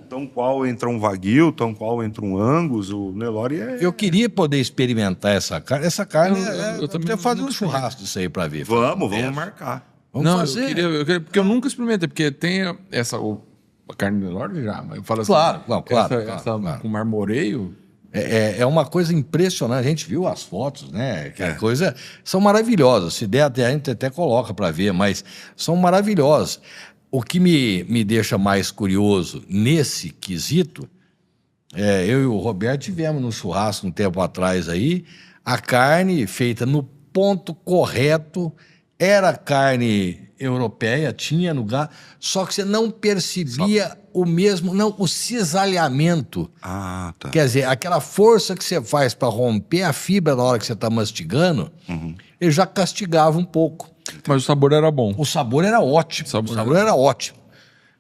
Tão qual entra um Wagyu, tão qual entra um Angus, o Nelore é...
Eu queria poder experimentar essa carne. Essa carne,
eu também
eu fazer um
nunca
churrasco disso aí para ver.
Vamos marcar.
Vamos
Não,
fazer.
eu queria, porque eu nunca experimentei, porque tem a carne de Nelore já, mas eu falo assim...
Claro, não, claro,
essa
claro.
com marmoreio...
É uma coisa impressionante. A gente viu as fotos, né? Que a coisa são maravilhosas. Se der, a gente até coloca para ver, mas são maravilhosas. O que me deixa mais curioso nesse quesito, eu e o Roberto tivemos no churrasco um tempo atrás aí, a carne feita no ponto correto, era carne europeia, tinha no gado, só que você não percebia o cisalhamento.
Ah, tá.
Quer dizer, aquela força que você faz para romper a fibra na hora que você está mastigando, ele já castigava um pouco.
Mas o sabor era bom.
O sabor era ótimo.
O sabor
O sabor era ótimo.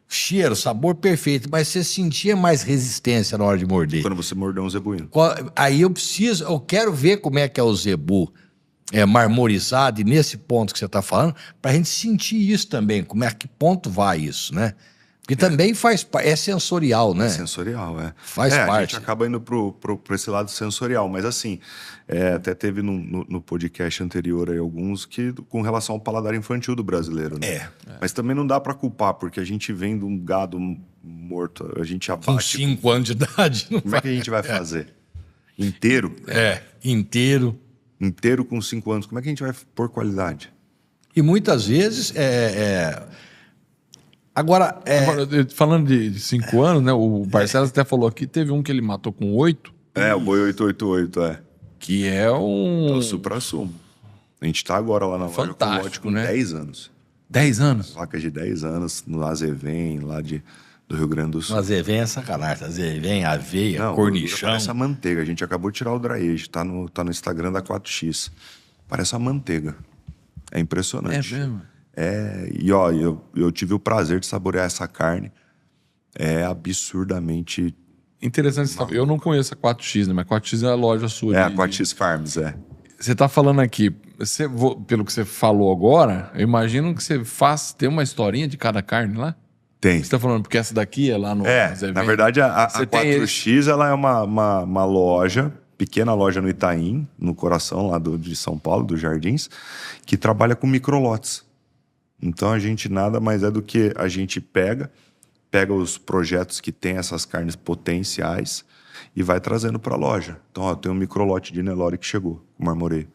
Cheiro, sabor perfeito, mas você sentia mais resistência na hora de morder.
Quando você mordeu um zebuíno.
Aí eu quero ver como é que é o zebu marmorizado, e nesse ponto que você está falando, para a gente sentir isso também, como é, a que ponto vai isso, né? Porque também é sensorial, né?
Sensorial, é.
Faz
A
parte.
gente acaba indo pro esse lado sensorial, mas assim, até teve no podcast anterior aí alguns que com relação ao paladar infantil do brasileiro, né? Mas também não dá para culpar, porque a gente vem de um gado morto, a gente abate.
Com 5 anos de idade.
Como é que a gente vai fazer? Inteiro?
Inteiro.
Inteiro com 5 anos, como é que a gente vai pôr qualidade?
E muitas vezes Agora,
falando de 5 anos, né? O Barcelos até falou aqui, teve um que ele matou com 8.
O boi 888,
Que é um...
o supra-sumo. A gente tá agora lá na loja com um lote com 10 anos.
10 anos?
Vacas de 10 anos, no Azevém, lá do Rio Grande do Sul.
Azevém é sacanagem. Azevém, aveia, cornichão.
Parece a manteiga. A gente acabou de tirar o dry age. Tá no Instagram da 4X. Parece a manteiga. É impressionante.
É mesmo?
E ó, eu tive o prazer de saborear essa carne. É absurdamente...
Interessante. Eu não conheço a 4X, né? Mas 4X é a loja sua.
A 4X Farms,
Você tá falando aqui, pelo que você falou agora, eu imagino que você tem uma historinha de cada carne lá?
Tem.
Você tá falando porque essa daqui é lá no...
Na verdade, a 4X ela é uma loja, pequena loja no Itaim, no coração lá de São Paulo, dos Jardins, que trabalha com microlotes. Então a gente nada mais é do que a gente pega os projetos que tem essas carnes potenciais e vai trazendo para a loja. Então, eu tenho um microlote de Nelore que chegou, com marmoreio.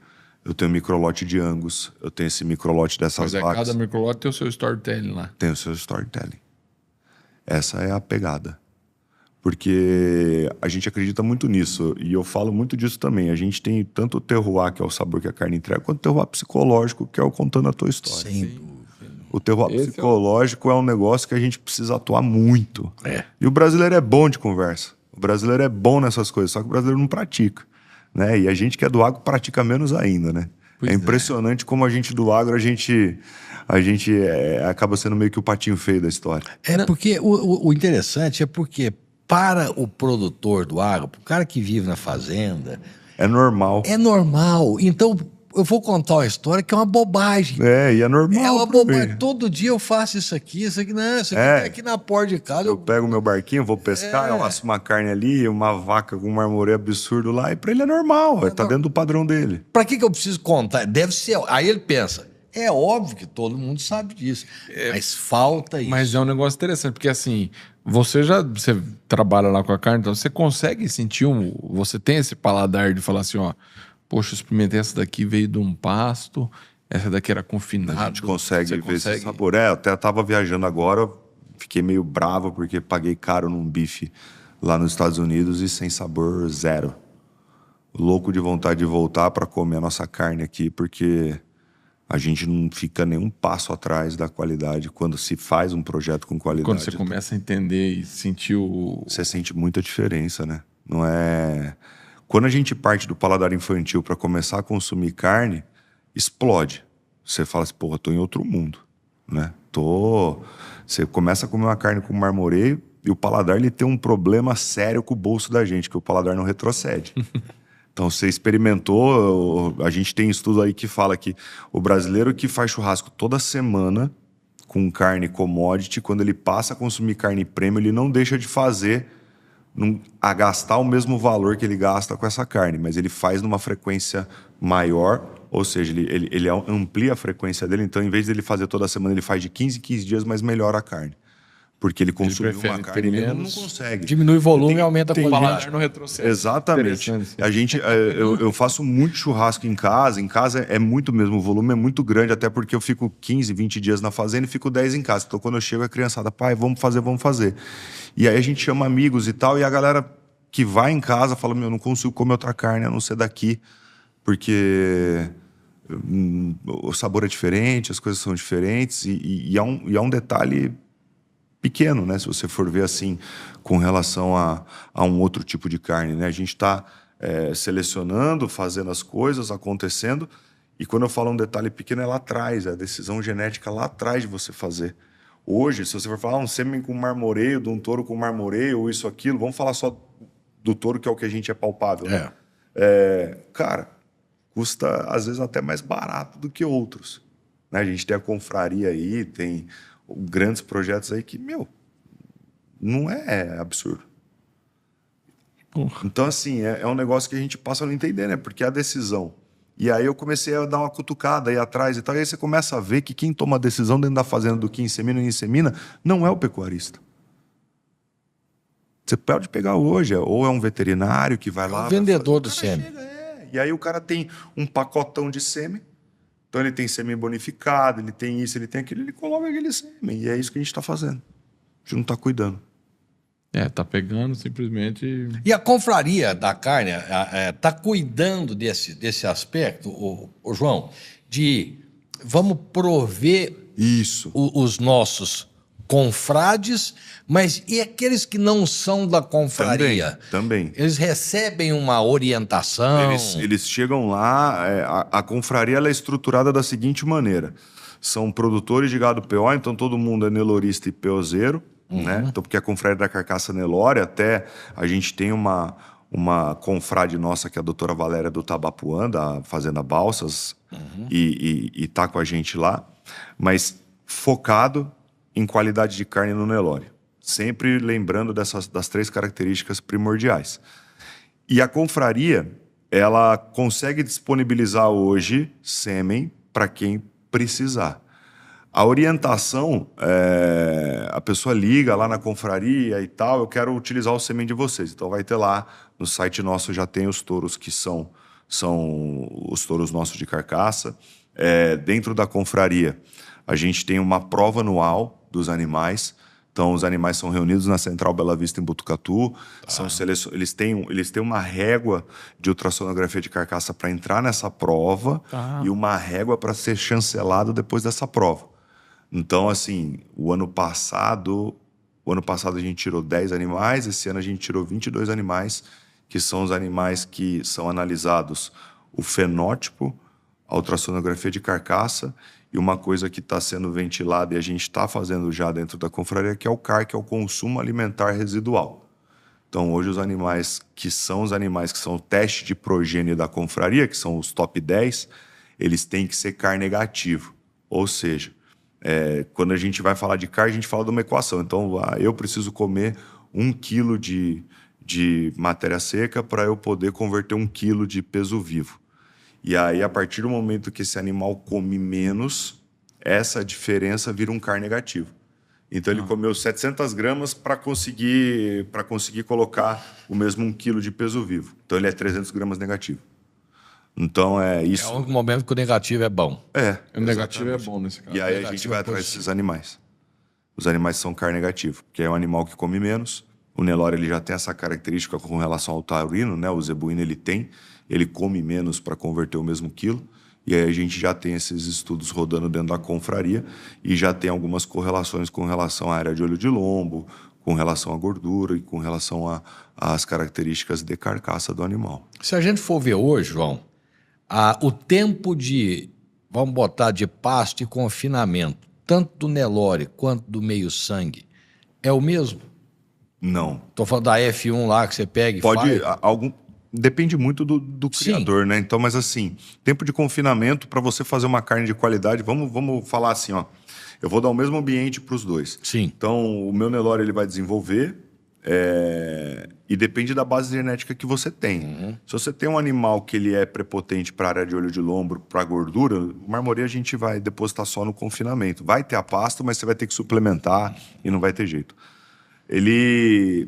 Eu tenho um microlote de Angus, eu tenho esse microlote dessas vacas.
Cada microlote tem o seu storytelling lá.
Tem o seu storytelling. Essa é a pegada. Porque a gente acredita muito nisso, e eu falo muito disso também. A gente tem tanto o terroir, que é o sabor que a carne entrega, quanto o terroir psicológico, que é o contando a tua história.
Sem dúvida.
O terroir psicológico é um negócio que a gente precisa atuar muito. E o brasileiro é bom de conversa. O brasileiro é bom nessas coisas, só que o brasileiro não pratica. Né? E a gente que é do agro pratica menos ainda, né? É impressionante como a gente do agro, a gente acaba sendo meio que o patinho feio da história.
Porque o interessante é porque para o produtor do agro, para o cara que vive na fazenda...
É normal.
É normal. Então, eu vou contar uma história que é uma bobagem.
E é normal.
É uma bobagem. Todo dia eu faço isso aqui. Não, isso aqui aqui na porta de casa.
Eu pego meu barquinho, vou pescar, eu asso uma carne ali, uma vaca com um marmoreio absurdo lá, e para ele é normal. Tá dentro do padrão dele.
Para que eu preciso contar? Deve ser... Aí ele pensa... É óbvio que todo mundo sabe disso, mas falta isso.
Mas é um negócio interessante, porque assim, você trabalha lá com a carne, então você consegue sentir você tem esse paladar de falar assim, ó, poxa, eu experimentei essa daqui, veio de um pasto, essa daqui era confinada.
A gente consegue ver esse sabor. Eu até tava viajando agora, fiquei meio bravo porque paguei caro num bife lá nos Estados Unidos e sem sabor zero. Louco de vontade de voltar para comer a nossa carne aqui, porque A gente não fica nem um passo atrás da qualidade quando se faz um projeto com qualidade.
Quando você começa a entender e sentir
Você sente muita diferença, né? Não é... Quando a gente parte do paladar infantil para começar a consumir carne, explode. Você fala assim, porra, tô em outro mundo, né? Você começa a comer uma carne com marmoreio e o paladar ele tem um problema sério com o bolso da gente, que o paladar não retrocede. Então, você experimentou, a gente tem estudo aí que fala que o brasileiro que faz churrasco toda semana com carne commodity, quando ele passa a consumir carne premium, ele não deixa de fazer, a gastar o mesmo valor que ele gasta com essa carne, mas ele faz numa frequência maior, ou seja, ele amplia a frequência dele, então em vez de ele fazer toda semana, ele faz de 15 em 15 dias, mas melhora a carne. Porque ele consumiu uma carne e ele não consegue.
Diminui o volume e aumenta a qualidade.
paladar no retrocesso.
Exatamente. Eu faço muito churrasco em casa. Em casa é muito mesmo, o volume é muito grande, até porque eu fico 15, 20 dias na fazenda e fico 10 em casa. Então quando eu chego a criançada, pai, vamos fazer. E aí a gente chama amigos e tal, e a galera que vai em casa fala, meu, eu não consigo comer outra carne a não ser daqui, porque o sabor é diferente, as coisas são diferentes, e há um detalhe pequeno, né? Se você for ver assim, com relação a um outro tipo de carne, né? A gente está selecionando, fazendo as coisas, acontecendo, e quando eu falo um detalhe pequeno é lá atrás, é a decisão genética lá atrás de você fazer. Hoje, se você for falar um sêmen com marmoreio, de um touro com marmoreio, ou isso, aquilo, vamos falar só do touro, que é o que a gente é palpável. Né? Cara, custa às vezes até mais barato do que outros. Né? A gente tem a confraria aí, tem grandes projetos aí que, meu, não é absurdo. Então, assim, é um negócio que a gente passa a não entender, né? Porque é a decisão. E aí eu comecei a dar uma cutucada aí atrás e tal, e aí você começa a ver que quem toma a decisão dentro da fazenda do que insemina e insemina não é o pecuarista. Você pode pegar hoje, ou é um veterinário que vai lá...
O vendedor do sêmen.
E aí o cara tem um pacotão de sêmen, então ele tem sêmen bonificado, ele tem isso, ele tem aquilo, ele coloca aquele sêmen. E é isso que a gente está fazendo. A gente não está cuidando.
Tá pegando simplesmente...
E a confraria da carne está cuidando desse aspecto, o João, de vamos prover
isso.
Os nossos confrades, mas e aqueles que não são da confraria?
Também.
Eles recebem uma orientação?
Eles chegam lá, a confraria ela é estruturada da seguinte maneira. São produtores de gado PO, então todo mundo é nelorista e peozeiro. Né? Então, porque a confraria da carcaça Nelore, até a gente tem uma confrade nossa, que é a doutora Valéria do Tabapuã, da Fazenda Balsas, e tá com a gente lá, mas focado em qualidade de carne no Nelore. Sempre lembrando das 3 características primordiais. E a confraria, ela consegue disponibilizar hoje sêmen para quem precisar. A orientação, a pessoa liga lá na confraria e tal, eu quero utilizar o sêmen de vocês. Então vai ter lá, no site nosso já tem os touros que são os touros nossos de carcaça. Dentro da confraria, a gente tem uma prova anual dos animais. Então os animais são reunidos na Central Bela Vista em Botucatu. Eles têm uma régua de ultrassonografia de carcaça para entrar nessa prova e uma régua para ser chancelado depois dessa prova. Então, assim, o ano passado a gente tirou 10 animais, esse ano a gente tirou 22 animais, que são os animais que são analisados o fenótipo, a ultrassonografia de carcaça e uma coisa que está sendo ventilada e a gente está fazendo já dentro da confraria, que é o CAR, que é o consumo alimentar residual. Então, hoje os animais que são o teste de progênio da confraria, que são os top 10, eles têm que ser CAR negativo, ou seja, quando a gente vai falar de carne, a gente fala de uma equação. Então, eu preciso comer 1 quilo de matéria seca para eu poder converter 1 quilo de peso vivo. E aí, a partir do momento que esse animal come menos, essa diferença vira um CAR negativo. Então, ele comeu 700 gramas para conseguir colocar o mesmo 1 quilo de peso vivo. Então, ele é 300 gramas negativo. Então, isso.
É o único momento que o negativo é bom.
O negativo é bom nesse caso.
E aí a gente vai atrás desses animais. Os animais são CAR negativo, porque é um animal que come menos. O Nelore ele já tem essa característica com relação ao taurino, né? O zebuíno ele come menos para converter o mesmo quilo. E aí a gente já tem esses estudos rodando dentro da confraria e já tem algumas correlações com relação à área de olho de lombo, com relação à gordura e com relação às características de carcaça do animal.
Se a gente for ver hoje, João, o tempo de, vamos botar, de pasto e confinamento, tanto do Nelore quanto do meio-sangue, é o mesmo?
Não.
Estou falando da F1 lá que você pega e
Pode,
faz.
depende muito do criador, né? Então, mas assim, tempo de confinamento para você fazer uma carne de qualidade, vamos falar assim, ó. Eu vou dar o mesmo ambiente para os dois.
Sim.
Então, o meu Nelore ele vai desenvolver e depende da base genética que você tem. Se você tem um animal que ele é prepotente para a área de olho de lombo, para gordura, o marmoreio a gente vai depositar só no confinamento. Vai ter a pasto, mas você vai ter que suplementar e não vai ter jeito. Ele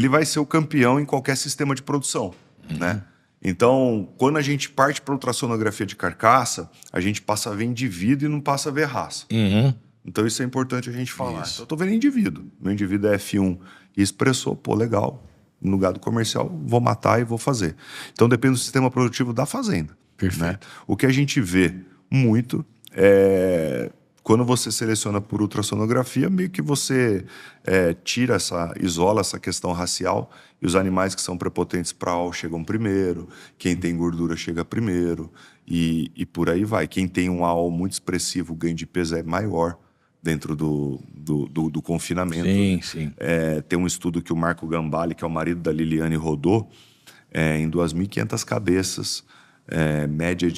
vai ser o campeão em qualquer sistema de produção, né? Então, quando a gente parte para ultrassonografia de carcaça, a gente passa a ver indivíduo e não passa a ver raça. Então, isso é importante a gente falar. Então, eu estou vendo indivíduo. Meu indivíduo é F1 e expressou, pô, legal. No gado comercial, vou matar e vou fazer. Então, depende do sistema produtivo da fazenda.
Perfeito.
Né? O que a gente vê muito quando você seleciona por ultrassonografia, meio que você isola essa questão racial e os animais que são prepotentes para AL chegam primeiro, quem tem gordura chega primeiro e por aí vai. Quem tem um AL muito expressivo, o ganho de peso é maior dentro do confinamento.
Sim, sim.
Tem um estudo que o Marco Gambale, que é o marido da Liliane, rodou em 2.500 cabeças, média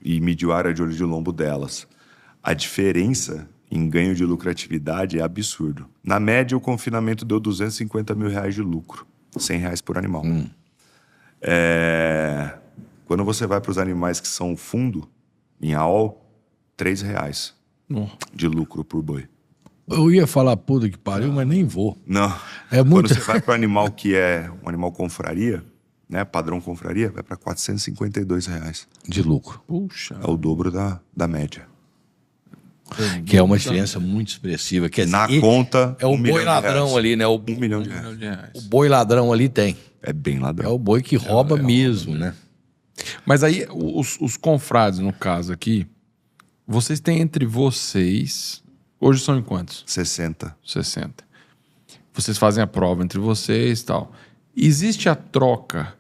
e mediu área de olho de lombo delas. A diferença em ganho de lucratividade é absurdo. Na média, o confinamento deu R$250 mil de lucro. R$100 por animal. Quando você vai para os animais que são fundo, em AOL, R$3 de lucro por boi.
Eu ia falar puta que pariu, mas nem vou.
Não.
É muito...
Quando você vai para o animal que é um animal confraria, né, padrão confraria, vai para R$452.
De lucro.
Puxa.
É o dobro da média.
Que é uma diferença muito expressiva. Quer dizer,
Na conta,
é o boi ladrão ali, né?
R$1 milhão.
O boi ladrão ali tem.
É bem
É
ladrão.
o boi que rouba mesmo, né?
Mas aí, os confrades, no caso aqui, vocês têm entre vocês... Hoje são em quantos?
60.
60. Vocês fazem a prova entre vocês e tal. Existe a troca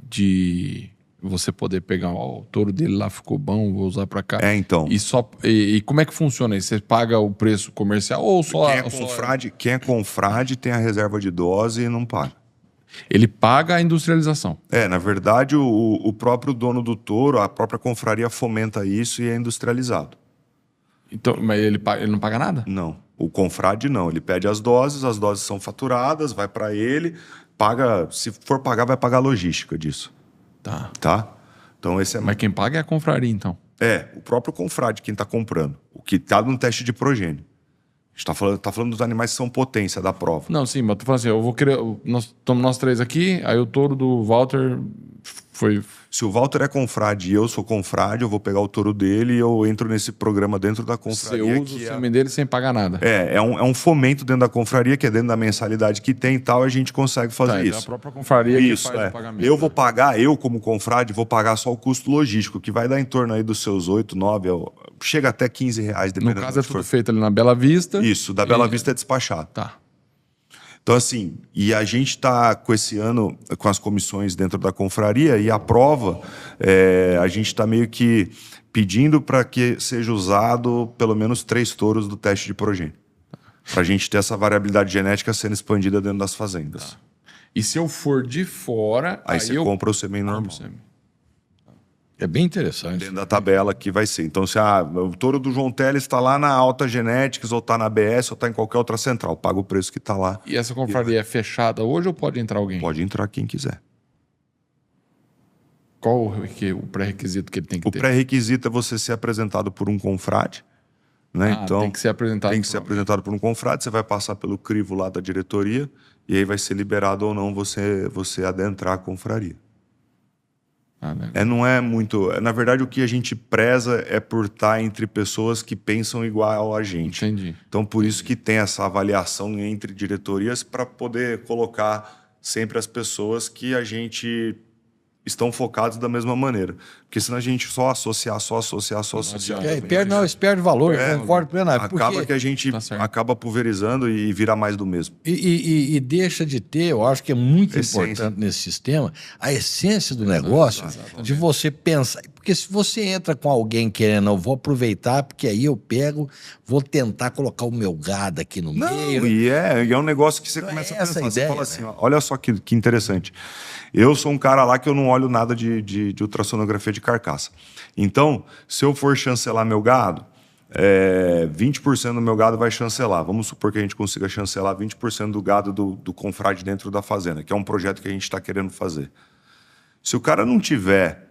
de você poder pegar o touro dele lá, ficou bom, vou usar pra cá.
Então.
E como é que funciona isso? Você paga o preço comercial ou só...
Quem é confrade tem a reserva de dose e não paga.
Ele paga a industrialização.
Na verdade, o próprio dono do touro, a própria confraria fomenta isso e é industrializado.
Então, mas ele não paga nada?
Não. O confrade não. Ele pede as doses são faturadas, vai para ele, paga. Se for pagar, vai pagar a logística disso. Tá? Então, esse é.
Mas quem paga é a confraria, então.
O próprio confrade, quem está comprando. O que está no teste de progênio. A gente tá falando dos animais que são potência da prova.
Não, sim, mas eu tô falando assim, eu vou querer. Estamos nós três aqui, aí o touro do Walter foi.
Se o Walter é confrade e eu sou confrade, eu vou pegar o touro dele e eu entro nesse programa dentro da confraria.
Você usa o sêmen dele sem pagar nada.
É um fomento dentro da confraria, que é dentro da mensalidade que tem e tal, a gente consegue fazer isso.
É a própria confraria que faz o pagamento.
Eu vou pagar, eu como confrade, vou pagar só o custo logístico, que vai dar em torno aí dos seus 8, 9, chega até R$15, dependendo.
No caso é tudo feito ali na Bela Vista.
Isso, da Bela Vista é despachado.
Tá.
Então, assim, e a gente está com esse ano, com as comissões dentro da confraria, e a prova, a gente está meio que pedindo para que seja usado pelo menos 3 touros do teste de progênio. Para a gente ter essa variabilidade genética sendo expandida dentro das fazendas.
Tá. E se eu for de fora...
Aí você compra o sêmen normal.
É bem interessante.
Dentro da tabela que vai ser. Então, se o touro do João Teles está lá na Alta Genetics, ou está na ABS, ou está em qualquer outra central, paga o preço que está lá.
E essa confraria é fechada hoje ou pode entrar alguém?
Pode entrar quem quiser.
Qual o pré-requisito que ele tem que ter?
O pré-requisito é você ser apresentado por um confrade. Né? Então,
tem que ser apresentado.
Tem que ser apresentado por um confrade, você vai passar pelo crivo lá da diretoria, e aí vai ser liberado ou não você adentrar a confraria. Não é muito... Na verdade, o que a gente preza é por estar entre pessoas que pensam igual a gente.
Entendi.
Então, por isso que tem essa avaliação entre diretorias para poder colocar sempre as pessoas que a gente estão focados da mesma maneira. Porque senão a gente só associar.
Perde valor, concordo plenamente.
Acaba que a gente acaba pulverizando e vira mais do mesmo.
E deixa de ter, eu acho que é muito importante nesse sistema, a essência do negócio, de você pensar. Porque se você entra com alguém querendo, eu vou aproveitar, porque aí eu pego, vou tentar colocar o meu gado aqui no meio.
E é um negócio que você começa a pensar. Você fala assim, olha só que interessante. Eu sou um cara lá que eu não olho nada de ultrassonografia de carcaça. Então, se eu for chancelar meu gado, 20% do meu gado vai chancelar. Vamos supor que a gente consiga chancelar 20% do gado do confrade dentro da fazenda, que é um projeto que a gente está querendo fazer. Se o cara não tiver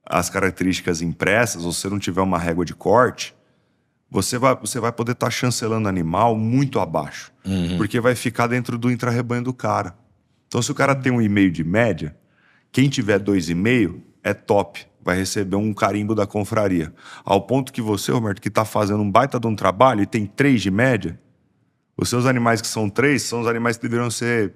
as características impressas, ou se não tiver uma régua de corte, você vai poder estar chancelando animal muito abaixo, porque vai ficar dentro do intra-rebanho do cara. Então, se o cara tem 1,5 de média, quem tiver 2,5 é top, vai receber um carimbo da confraria. Ao ponto que você, Roberto, que está fazendo um baita de um trabalho e tem 3 de média, os seus animais que são 3 são os animais que deveriam ser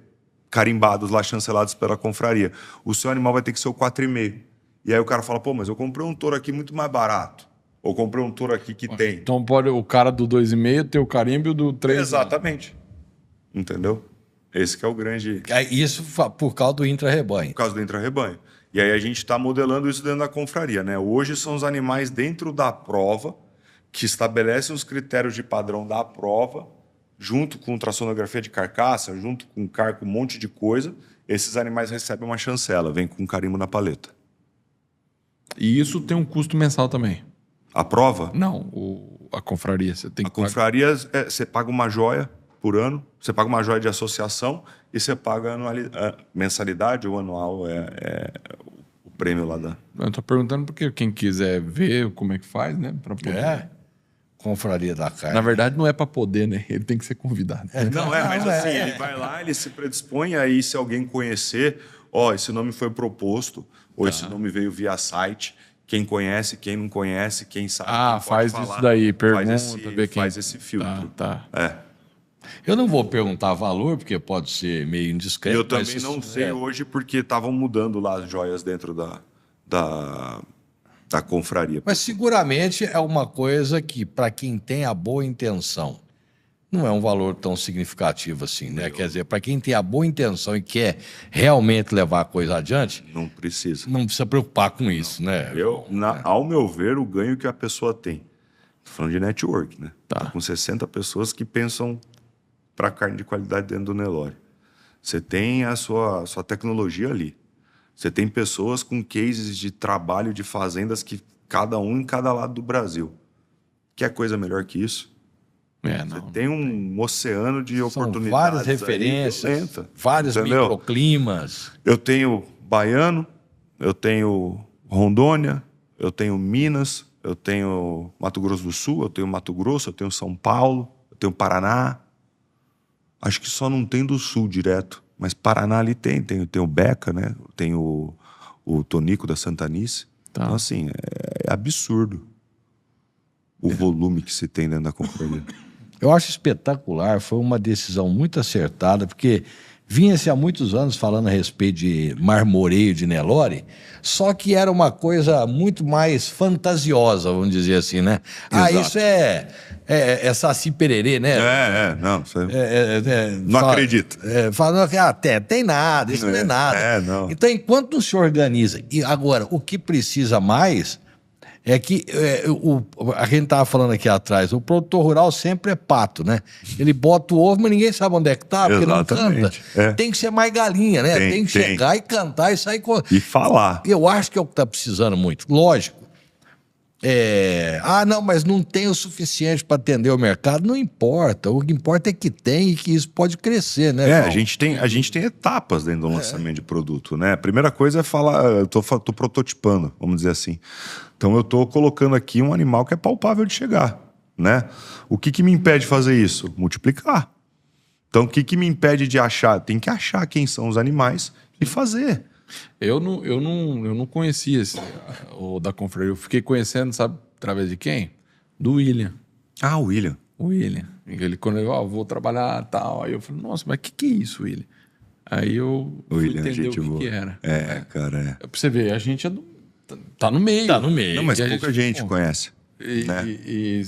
carimbados lá, chancelados pela confraria. O seu animal vai ter que ser o 4,5. E aí o cara fala, pô, mas eu comprei um touro aqui muito mais barato. Ou comprei um touro aqui que tem.
Então pode o cara do 2,5 ter o carimbo e o do 3.
Exatamente. Entendeu? Esse que é o grande...
Isso por causa do intra-rebanho.
Por causa do intra-rebanho. E aí a gente está modelando isso dentro da confraria, né? Hoje são os animais dentro da prova que estabelecem os critérios de padrão da prova, junto com ultrassonografia de carcaça, junto com carco, um monte de coisa. Esses animais recebem uma chancela, vem com um carimbo na paleta.
E isso tem um custo mensal também?
A prova?
Não, a confraria. Você tem
a confraria, você paga uma joia por ano, você paga uma joia de associação e você paga mensalidade ou anual, o prêmio lá da...
Eu estou perguntando porque quem quiser ver como é que faz, né? Pra poder...
Confraria da carne.
Na verdade, não é para poder, né? Ele tem que ser convidado.
Ele vai lá, ele se predispõe, aí se alguém conhecer, esse nome foi proposto, ou esse nome veio via site... Quem conhece, quem não conhece, quem sabe. Quem
faz
falar,
isso daí, pergunta, vê quem...
Faz esse filtro.
Tá.
Eu não vou perguntar valor, porque pode ser meio indiscreto.
Eu também não sei hoje, porque estavam mudando lá as joias dentro da confraria.
Mas seguramente é uma coisa que, para quem tem a boa intenção, não é um valor tão significativo assim, né? Quer dizer, para quem tem a boa intenção e quer realmente levar a coisa adiante...
Não precisa.
Não precisa preocupar com isso, né?
Ao meu ver, o ganho que a pessoa tem. Tô falando de network, né? Tá com 60 pessoas que pensam para carne de qualidade dentro do Nelore. Você tem a sua tecnologia ali. Você tem pessoas com cases de trabalho de fazendas que cada um em cada lado do Brasil. Quer coisa melhor que isso? Você tem um oceano de oportunidades.
Várias referências, vários microclimas.
Eu tenho Baiano, eu tenho Rondônia, eu tenho Minas, eu tenho Mato Grosso do Sul, eu tenho Mato Grosso, eu tenho São Paulo, eu tenho Paraná. Acho que só não tem do Sul direto, mas Paraná ali tem o Beca, né? Tem o Tonico da Santanice. Tá. Então, assim, é absurdo o volume que se tem dentro da confraria.
Eu acho espetacular, foi uma decisão muito acertada, porque vinha-se há muitos anos falando a respeito de marmoreio de Nelore, só que era uma coisa muito mais fantasiosa, vamos dizer assim, né?
Exato.
Isso é Saci Pererê, né?
Não. Não acredito.
Falando que tem nada, isso não é nada.
Não.
Então, enquanto não se organiza, e agora, o que precisa mais... É que a gente estava falando aqui atrás, o produtor rural sempre é pato, né? Ele bota o ovo, mas ninguém sabe onde é que tá, porque não canta. Tem que ser mais galinha, né? Tem que chegar e cantar e sair...
E falar.
Eu acho que é o que está precisando muito. Lógico. Não, mas não tem o suficiente para atender o mercado. Não importa. O que importa é que tem e que isso pode crescer, né?
A gente tem etapas dentro do lançamento de produto, né? A primeira coisa é falar, eu tô prototipando, vamos dizer assim. Então eu estou colocando aqui um animal que é palpável de chegar, né? O que me impede de fazer isso? Multiplicar. Então o que me impede de achar? Tem que achar quem são os animais e fazer.
Eu não conhecia o da confraria. Eu fiquei conhecendo, sabe, através de quem? Do William.
O William.
O William. Ele, quando eu vou trabalhar tal, aí eu falei, nossa, mas o que é isso, William? Aí eu fui entender o que era.
Cara.
Pra você ver, a gente tá no meio.
Tá no meio.
Não, mas pouca gente conhece. Né?
E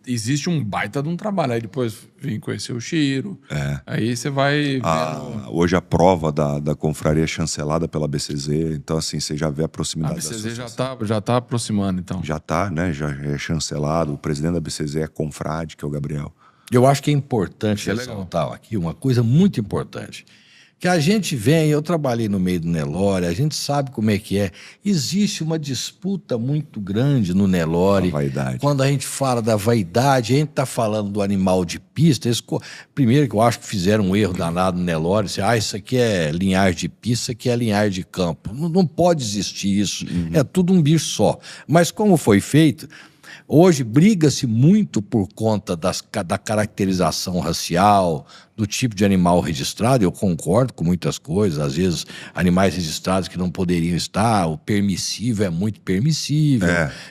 existe um baita de um trabalho. Aí depois vem conhecer o Chiro. Aí você vai vendo...
Hoje a prova da confraria é chancelada pela BCZ. Então, assim, você já vê a proximidade
da BCZ já tá aproximando, então.
Já tá, né? Já é chancelado. O presidente da BCZ é confrade, que é o Gabriel.
Eu acho que é importante ressaltar aqui uma coisa muito importante. Que a gente vem, eu trabalhei no meio do Nelore, a gente sabe como é que é. Existe uma disputa muito grande no Nelore.
A vaidade.
Quando a gente fala da vaidade, a gente está falando do animal de pista. Primeiro que eu acho que fizeram um erro danado no Nelore. Isso aqui é linhagem de pista, isso aqui é linhagem de campo. Não pode existir isso. É tudo um bicho só. Mas como foi feito... Hoje briga-se muito por conta da caracterização racial, do tipo de animal registrado. Eu concordo com muitas coisas. Às vezes, animais registrados que não poderiam estar, o permissível é muito permissível,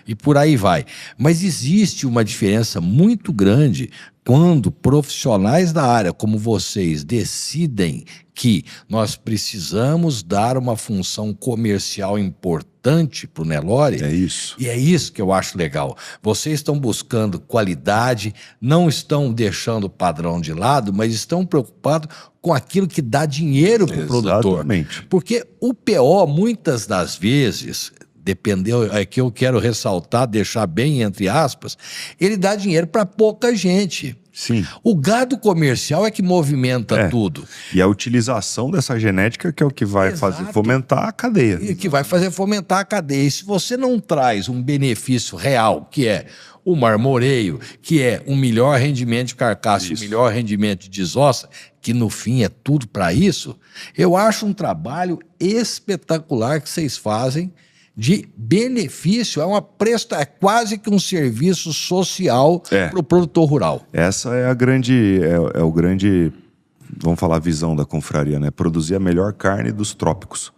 e por aí vai. Mas existe uma diferença muito grande quando profissionais da área, como vocês, decidem que nós precisamos dar uma função comercial importante para o Nelore.
É isso.
E é isso que eu acho legal. Vocês estão buscando qualidade, não estão deixando o padrão de lado, mas estão preocupados com aquilo que dá dinheiro para o produtor.
Exatamente.
Porque o PO, muitas das vezes... Dependeu, é que eu quero ressaltar, deixar bem entre aspas, ele dá dinheiro para pouca gente.
Sim.
O gado comercial é que movimenta tudo.
E a utilização dessa genética que é o que vai fazer fomentar a cadeia.
E que vai fazer fomentar a cadeia. E se você não traz um benefício real, que é o marmoreio, que é um melhor rendimento de carcaça, um melhor rendimento de desossa, que no fim é tudo para isso, eu acho um trabalho espetacular que vocês fazem de benefício, é quase que um serviço social para o produtor rural.
Essa é a grande, o grande, vamos falar, visão da confraria, né? Produzir a melhor carne dos trópicos.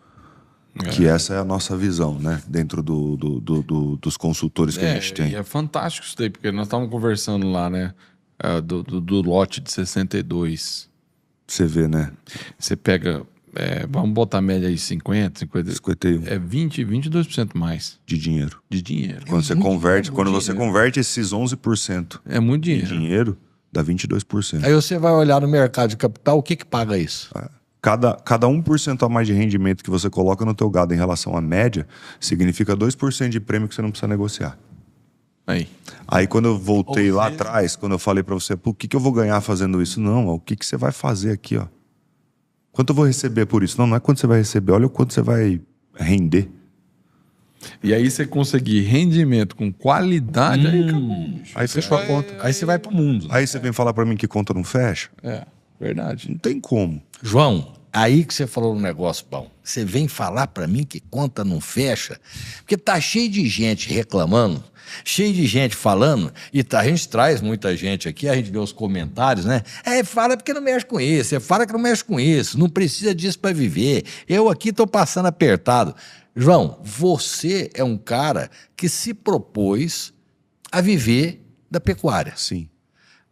Que essa é a nossa visão, né? Dentro dos consultores que a gente tem.
E é fantástico isso daí, porque nós estávamos conversando lá, né? Do lote de 62.
Você vê, né?
Você pega... vamos botar a média aí 51. É 22% mais.
De dinheiro.
De dinheiro.
Quando você converte esses 11%.
É muito dinheiro.
De dinheiro, dá 22%.
Aí você vai olhar no mercado de capital, o que paga isso?
Cada 1% a mais de rendimento que você coloca no teu gado em relação à média, significa 2% de prêmio que você não precisa negociar. Aí quando eu voltei lá atrás, quando eu falei pra você, o que eu vou ganhar fazendo isso? Não, o que você vai fazer aqui, ó. Quanto eu vou receber por isso? Não é quanto você vai receber, olha o quanto você vai render.
E aí você conseguir rendimento com qualidade, aí acabou.
Aí fechou a conta.
Aí você vai pro mundo.
Aí você vem falar pra mim que conta não fecha?
Verdade.
Não tem como.
João, aí que você falou um negócio bom. Você vem falar pra mim que conta não fecha, porque tá cheio de gente reclamando, cheio de gente falando, e a gente traz muita gente aqui, a gente vê os comentários, né? Fala porque não mexe com isso, fala que não mexe com isso, não precisa disso para viver. Eu aqui tô passando apertado. João, você é um cara que se propôs a viver da pecuária.
Sim.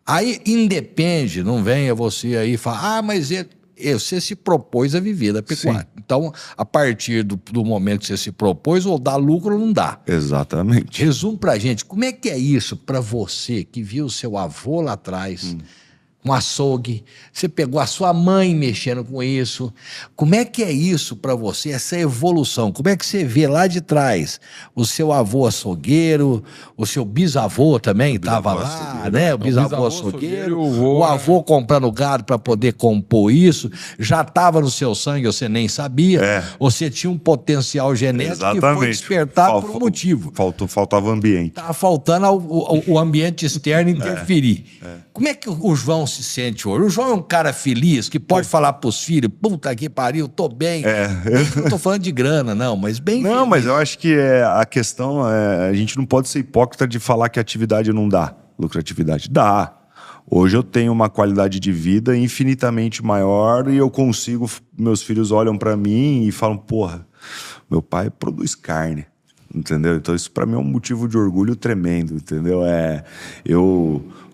Aí independe, não venha você aí falar, mas você se propôs a viver da pecuária. Sim. Então, a partir do momento que você se propôs, ou dá lucro ou não dá.
Exatamente.
Resume pra gente, como é que é isso pra você que viu seu avô lá atrás, um açougue, você pegou a sua mãe mexendo com isso, como é que é isso pra você, essa evolução? Como é que você vê lá de trás o seu avô açougueiro, o seu bisavô também estava lá, né? O bisavô açougueiro, o avô comprando gado para poder compor isso, já estava no seu sangue, você nem sabia, você tinha um potencial genético que foi despertado por um motivo.
Faltava ambiente.
Estava faltando o ambiente externo interferir. Como é que o João se sente hoje? O João é um cara feliz que pode falar pros filhos, puta que pariu, tô bem. Não tô falando de grana, não, mas bem
Não, feliz. Mas eu acho que a questão a gente não pode ser hipócrita de falar que a atividade não dá lucratividade. Dá. Hoje eu tenho uma qualidade de vida infinitamente maior e eu consigo, meus filhos olham pra mim e falam, porra, meu pai produz carne. Entendeu? Então isso pra mim é um motivo de orgulho tremendo, entendeu?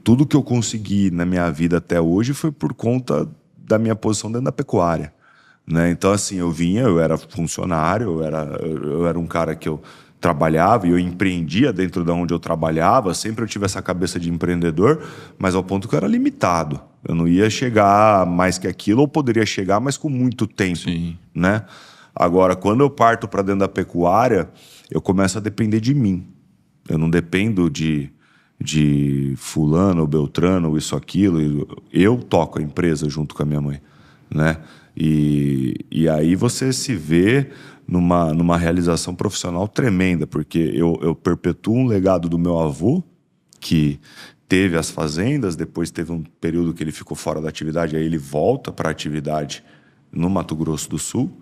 Tudo que eu consegui na minha vida até hoje foi por conta da minha posição dentro da pecuária. né? Então, assim, eu era funcionário, eu era um cara que eu trabalhava e eu empreendia dentro de onde eu trabalhava. Sempre eu tive essa cabeça de empreendedor, mas ao ponto que eu era limitado. Eu não ia chegar mais que aquilo, ou poderia chegar, mas com muito tempo, né? Agora, quando eu parto para dentro da pecuária, eu começo a depender de mim. Eu não dependo de fulano ou beltrano ou isso, aquilo. Eu toco a empresa junto com a minha mãe, né? E aí você se vê numa realização profissional tremenda, porque eu perpetuo um legado do meu avô, que teve as fazendas, depois teve um período que ele ficou fora da atividade, aí ele volta para a atividade no Mato Grosso do Sul,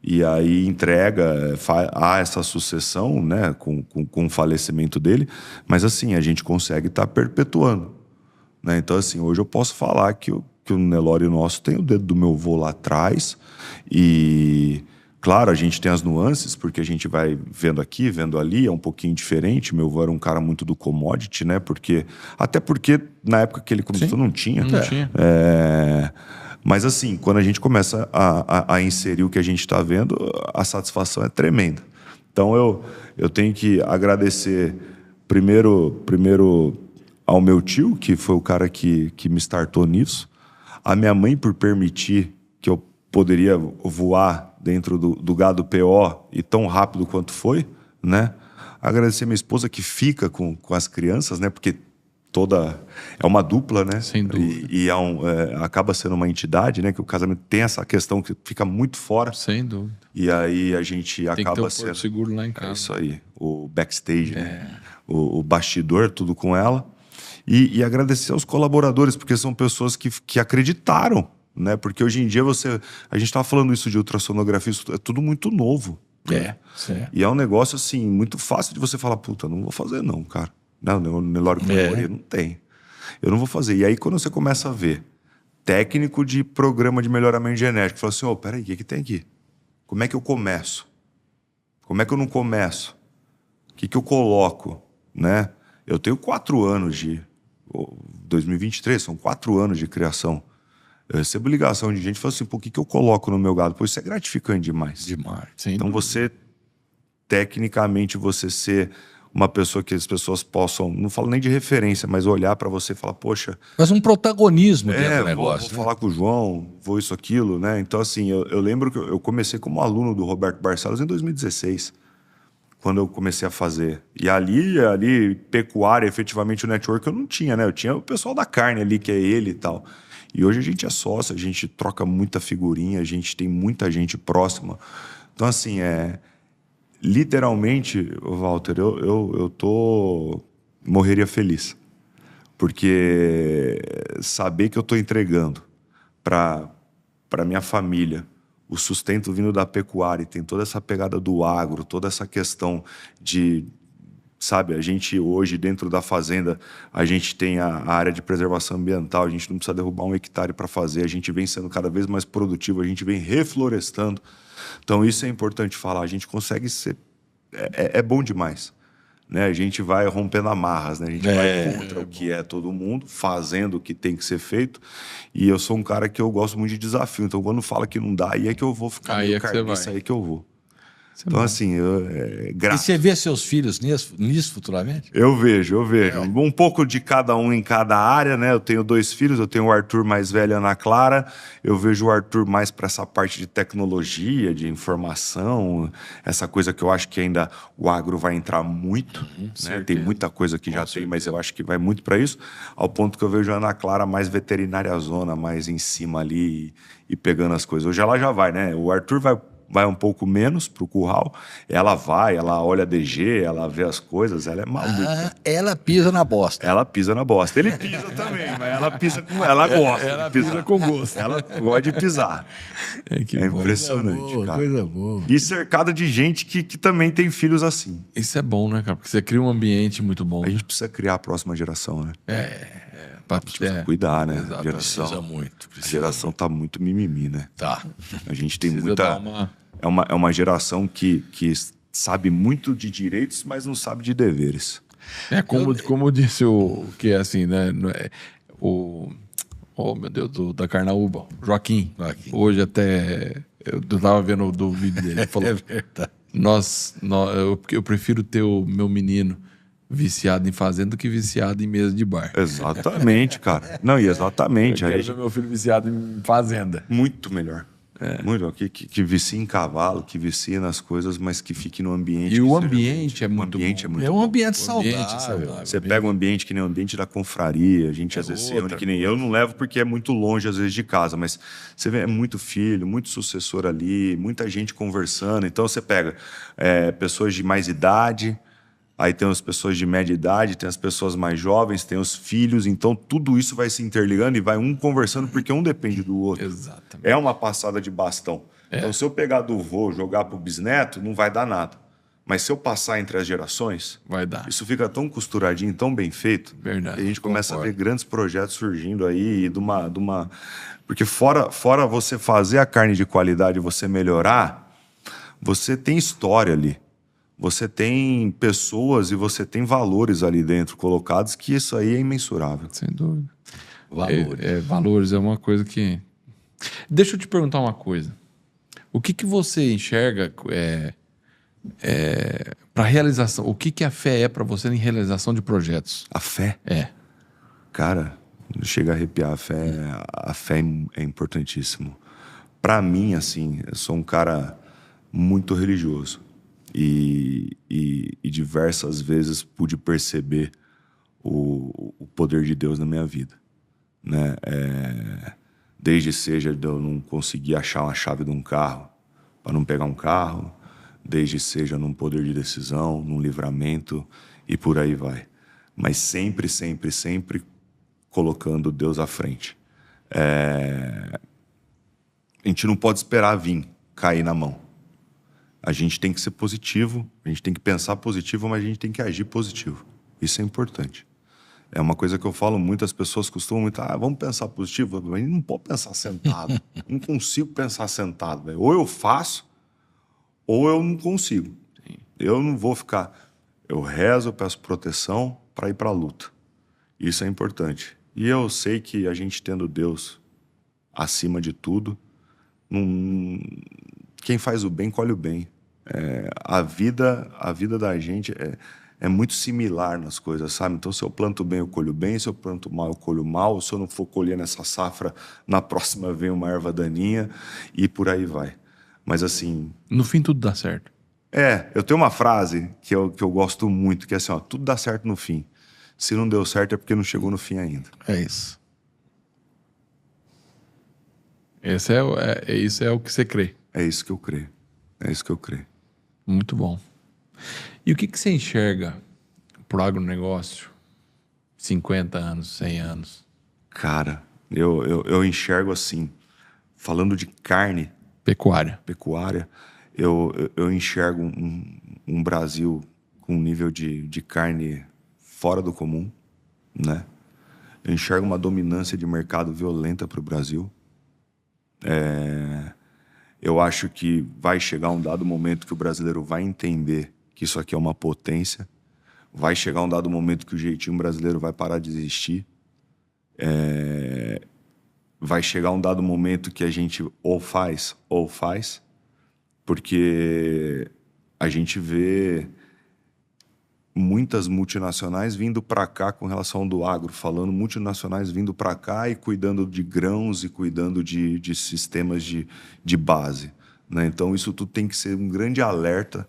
e aí entrega, há essa sucessão, né, com o falecimento dele, mas assim, a gente consegue estar perpetuando, né? Então, assim, hoje eu posso falar que o Nelore nosso tem o dedo do meu avô lá atrás, e claro, a gente tem as nuances, porque a gente vai vendo aqui, vendo ali, é um pouquinho diferente. Meu avô era um cara muito do commodity, né? Até porque na época que ele começou não tinha.
Não tinha.
Mas assim, quando a gente começa a inserir o que a gente está vendo, a satisfação é tremenda. Então eu tenho que agradecer primeiro ao meu tio, que foi o cara que me startou nisso, a minha mãe por permitir que eu poderia voar dentro do gado PO e tão rápido quanto foi, né? Agradecer minha esposa que fica com as crianças, né? Porque é uma dupla, né?
Sem dúvida.
E acaba sendo uma entidade, né? Que o casamento tem essa questão que fica muito fora.
Sem dúvida.
E aí a gente
Tem
acaba
que ter o
sendo...
porto seguro lá em casa.
É isso aí. O backstage, né? O bastidor, tudo com ela. E agradecer aos colaboradores, porque são pessoas que acreditaram, né? Porque hoje em dia a gente estava falando isso de ultrassonografia, isso é tudo muito novo. Né? E é um negócio assim, muito fácil de você falar, puta, não vou fazer não, cara. Não, Nelore com memória não tem. Eu não vou fazer. E aí quando você começa a ver técnico de programa de melhoramento genético, fala assim, peraí, o que tem aqui? Como é que eu começo? Como é que eu não começo? O que eu coloco? Né? Eu tenho 4 anos de... 2023, são 4 anos de criação. Eu recebo ligação de gente que fala assim, pô, o que eu coloco no meu gado? Pô, isso é gratificante demais.
Demais. Sim.
Então tecnicamente, você ser uma pessoa que as pessoas possam, não falo nem de referência, mas olhar para você e falar, poxa...
Mas um protagonismo dentro do negócio.
Vou falar com o João, vou isso, aquilo, né? Então, assim, eu lembro que eu comecei como aluno do Roberto Barcelos em 2016, quando eu comecei a fazer. E ali pecuária, efetivamente, o network eu não tinha, né? Eu tinha o pessoal da carne ali, que é ele e tal. E hoje a gente é sócio, a gente troca muita figurinha, a gente tem muita gente próxima. Então, assim, literalmente, Walter, eu morreria feliz. Porque saber que eu estou entregando para minha família o sustento vindo da pecuária, e tem toda essa pegada do agro, toda essa questão de... Sabe, a gente hoje, dentro da fazenda, a gente tem a área de preservação ambiental, a gente não precisa derrubar 1 hectare para fazer, a gente vem sendo cada vez mais produtivo, a gente vem reflorestando. Então, isso é importante falar, a gente consegue ser... É bom demais. Né? A gente vai rompendo amarras, né? A gente vai contra o que é todo mundo, fazendo o que tem que ser feito. E eu sou um cara que eu gosto muito de desafio. Então, quando fala que não dá, aí é que eu vou ficar meio carniça, aí que eu vou. Então, assim,
E você vê seus filhos nisso futuramente?
Eu vejo. Um pouco de cada um em cada área, né? Eu tenho 2 filhos, eu tenho o Arthur mais velho e a Ana Clara. Eu vejo o Arthur mais para essa parte de tecnologia, de informação, essa coisa que eu acho que ainda o agro vai entrar muito, né? Tem muita coisa que já tem, mas eu acho que vai muito para isso, ao ponto que eu vejo a Ana Clara mais veterinária zona, mais em cima ali e pegando as coisas. Hoje ela já vai, né? O Arthur vai um pouco menos pro curral, ela olha DG, ela vê as coisas, ela é maluca.
Ela pisa na bosta.
Ela pisa na bosta. Ele pisa também, mas ela pisa com... Ela gosta
Ela
de pisar.
pisa com gosto.
Ela gosta de pisar. É impressionante, cara.
Coisa boa.
E cercada de gente que também tem filhos assim.
Isso é bom, né, cara? Porque você cria um ambiente muito bom.
A gente precisa criar a próxima geração, né?
Pra
precisa cuidar, né?
Exato,
geração.
Precisa muito.
A geração tá muito mimimi, né?
Tá.
A gente tem
Precisa
muita...
dar
É uma geração que sabe muito de direitos, mas não sabe de deveres.
Como disse o que é assim, né? Oh, meu Deus, da Carnaúba, Joaquim. Hoje até Eu tava vendo do vídeo dele. Ele falou,
É verdade.
eu prefiro ter o meu menino viciado em fazenda do que viciado em mesa de bar.
Exatamente, cara. Não, e exatamente.
Eu
Aí,
quero ver meu filho viciado em fazenda.
muito melhor. Muito, que vicie em cavalo, que vicie nas coisas, mas que fique no ambiente.
E o
seja
ambiente é muito
ambiente
bom.
é muito
É um
bom.
ambiente
O ambiente é
saudável.
saudável.
Você pega um ambiente que nem o ambiente da confraria, a gente às vezes se reúne que nem eu não levo porque é muito longe às vezes de casa, mas você vê, é muito filho, muito sucessor ali, muita gente conversando. Então você pega pessoas de mais idade, aí tem as pessoas de média idade, tem as pessoas mais jovens, tem os filhos, então tudo isso vai se interligando e vai um conversando porque um depende do outro.
Exatamente.
É uma passada de bastão. Então se eu pegar do vô, jogar pro bisneto, não vai dar nada. Mas se eu passar entre as gerações,
Vai dar.
isso fica tão costuradinho, tão bem feito,
Verdade,
que a gente começa
concordo.
a ver grandes projetos surgindo aí de uma... Porque fora você fazer a carne de qualidade, você melhorar, você tem história ali. Você tem pessoas e você tem valores ali dentro colocados que isso aí é imensurável.
Sem dúvida.
Valores.
Valores é uma coisa que... Deixa eu te perguntar uma coisa. O que você enxerga para realização? O que a fé é para você em realização de projetos?
A fé, cara, chega a arrepiar. A fé é importantíssimo. Para mim, assim, eu sou um cara muito religioso e diversas vezes pude perceber o poder de Deus na minha vida, né? Desde seja de eu não conseguir achar uma chave de um carro para não pegar um carro, desde seja num poder de decisão, num livramento e por aí vai. Mas sempre, sempre, sempre colocando Deus à frente. A gente não pode esperar vir, cair na mão. A gente tem que ser positivo, a gente tem que pensar positivo, mas a gente tem que agir positivo. Isso é importante. É uma coisa que eu falo muito, as pessoas costumam muito, vamos pensar positivo, mas a gente não pode pensar sentado. Não consigo pensar sentado, velho. Ou eu faço, ou eu não consigo. Eu não vou ficar... Eu rezo, eu peço proteção para ir para a luta. Isso é importante. E eu sei que a gente tendo Deus acima de tudo, quem faz o bem, colhe o bem. A vida da gente é muito similar nas coisas, sabe? Então, se eu planto bem, eu colho bem. Se eu planto mal, eu colho mal. Se eu não for colher nessa safra, na próxima vem uma erva daninha e por aí vai. Mas assim...
No fim, tudo dá certo.
eu tenho uma frase que eu gosto muito, que é assim, ó, tudo dá certo no fim. Se não deu certo é porque não chegou no fim ainda.
É isso. Isso é o que você crê.
É isso que eu creio. É isso que eu creio.
Muito bom. E o que você enxerga pro agronegócio? 50 anos, 100 anos?
Cara, eu enxergo assim, falando de carne,
Pecuária.
eu enxergo um Brasil com um nível de carne fora do comum, né? Eu enxergo uma dominância de mercado violenta para o Brasil. Eu acho que vai chegar um dado momento que o brasileiro vai entender que isso aqui é uma potência. Vai chegar um dado momento que o jeitinho brasileiro vai parar de existir. Vai chegar um dado momento que a gente ou faz, porque a gente vê muitas multinacionais vindo para cá com relação do agro, falando multinacionais vindo para cá e cuidando de grãos e cuidando de sistemas de base, né? Então isso tudo tem que ser um grande alerta,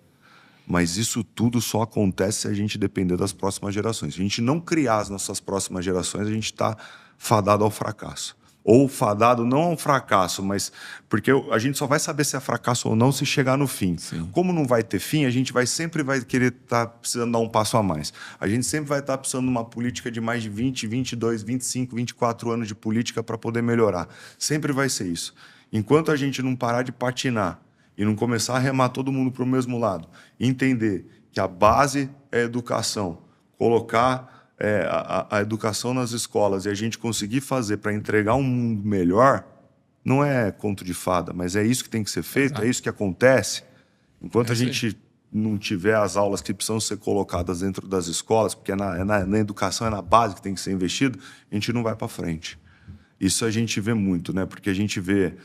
mas isso tudo só acontece se a gente depender das próximas gerações. Se a gente não criar as nossas próximas gerações, a gente está fadado ao fracasso. Ou fadado não ao fracasso, mas porque a gente só vai saber se é fracasso ou não se chegar no fim.
Sim.
Como não vai ter fim, a gente sempre vai querer estar precisando dar um passo a mais. A gente sempre vai estar precisando de uma política de mais de 20, 22, 25, 24 anos de política para poder melhorar. Sempre vai ser isso. Enquanto a gente não parar de patinar e não começar a remar todo mundo para o mesmo lado, entender que a base é a educação, colocar a educação nas escolas e a gente conseguir fazer para entregar um mundo melhor, não é conto de fada, mas é isso que tem que ser feito, é isso que acontece. Enquanto a gente não tiver as aulas que precisam ser colocadas dentro das escolas, porque na educação, é na base que tem que ser investido, a gente não vai para frente. Isso a gente vê muito, né? Porque a gente vê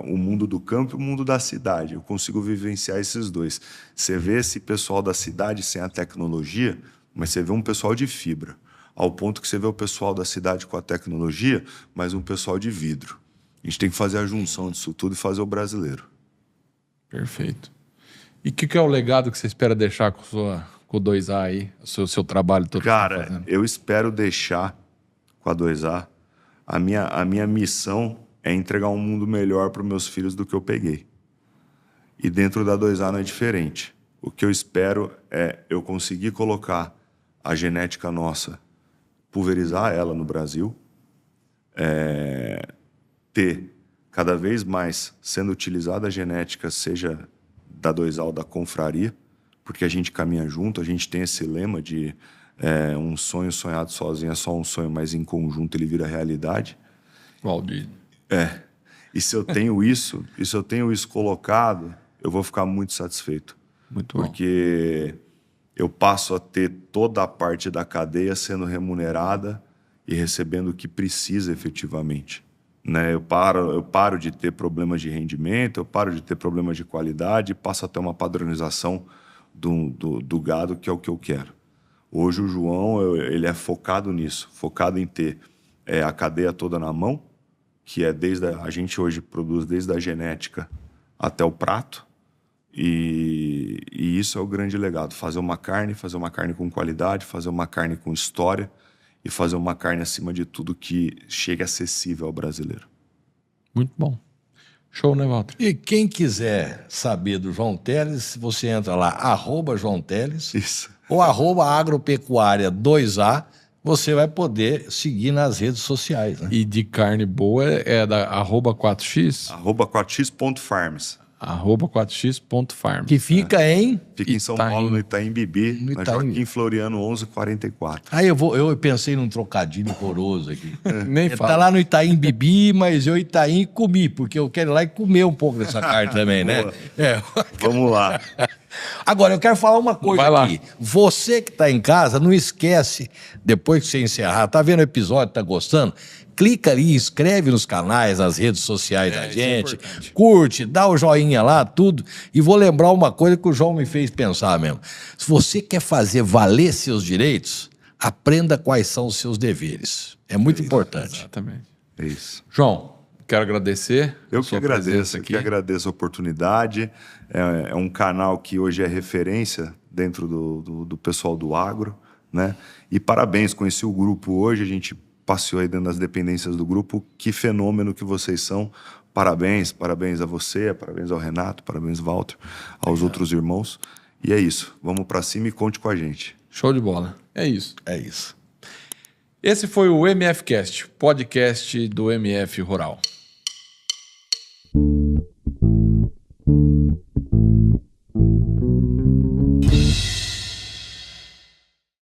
o mundo do campo e o mundo da cidade. Eu consigo vivenciar esses dois. Você vê esse pessoal da cidade sem a tecnologia, mas você vê um pessoal de fibra. Ao ponto que você vê o pessoal da cidade com a tecnologia, mas um pessoal de vidro. A gente tem que fazer a junção disso tudo e fazer o brasileiro.
Perfeito. E o que é o legado que você espera deixar com o 2A aí, o seu trabalho todo?
Cara, eu espero deixar com a 2A. A minha missão é entregar um mundo melhor para os meus filhos do que eu peguei. E dentro da 2A não é diferente. O que eu espero é eu conseguir colocar a genética nossa, pulverizar ela no Brasil, ter cada vez mais sendo utilizada a genética, seja da 2A ou da confraria, porque a gente caminha junto, a gente tem esse lema de um sonho sonhado sozinho é só um sonho, mas em conjunto ele vira realidade.
Valdir.
E se eu tenho isso, colocado, eu vou ficar muito satisfeito.
Muito bom.
Porque eu passo a ter toda a parte da cadeia sendo remunerada e recebendo o que precisa efetivamente. Né? Eu paro de ter problemas de rendimento, eu paro de ter problemas de qualidade e passo a ter uma padronização do gado, que é o que eu quero. Hoje o João ele é focado nisso, focado em ter a cadeia toda na mão, que é a gente hoje produz desde a genética até o prato, e isso é o grande legado, fazer uma carne com qualidade, fazer uma carne com história e fazer uma carne, acima de tudo, que chegue acessível ao brasileiro.
Muito bom. Show, né, Walter?
E quem quiser saber do João Teles, você entra lá, @João Teles,
Isso.
ou @agropecuária 2A, você vai poder seguir nas redes sociais. Né?
E de carne boa é da @4x?
@4x.farms.
@4x.farm.
Que fica em...
Fica em São Paulo, no Itaim Bibi, na Joaquim Floriano 1144.
Aí eu pensei num trocadilho horroroso aqui.
Nem
Tá
fala.
lá no Itaim Bibi, mas eu Itaim comi, porque eu quero ir lá e comer um pouco dessa carne também, né?
Vamos lá.
Agora, eu quero falar uma coisa
Vai lá.
aqui. Você que está em casa, não esquece, depois que você encerrar, tá vendo o episódio, tá gostando? Clica ali, inscreve nos canais, nas redes sociais da gente, curte, dá o joinha lá, tudo. E vou lembrar uma coisa que o João me fez pensar mesmo. Se você quer fazer valer seus direitos, aprenda quais são os seus deveres. É muito importante.
Exatamente.
É isso.
João, quero agradecer.
Eu que
sua
agradeço,
presença aqui.
que agradeço a oportunidade. É um canal que hoje é referência dentro do pessoal do agro, né? E parabéns, conheci o grupo hoje, a gente passeou aí dentro das dependências do grupo. Que fenômeno que vocês são. Parabéns a você, parabéns ao Renato, parabéns ao Walter, aos outros irmãos. E é isso, vamos para cima e conte com a gente.
Show de bola. É isso.
É isso.
Esse foi o MFcast, podcast do MF Rural.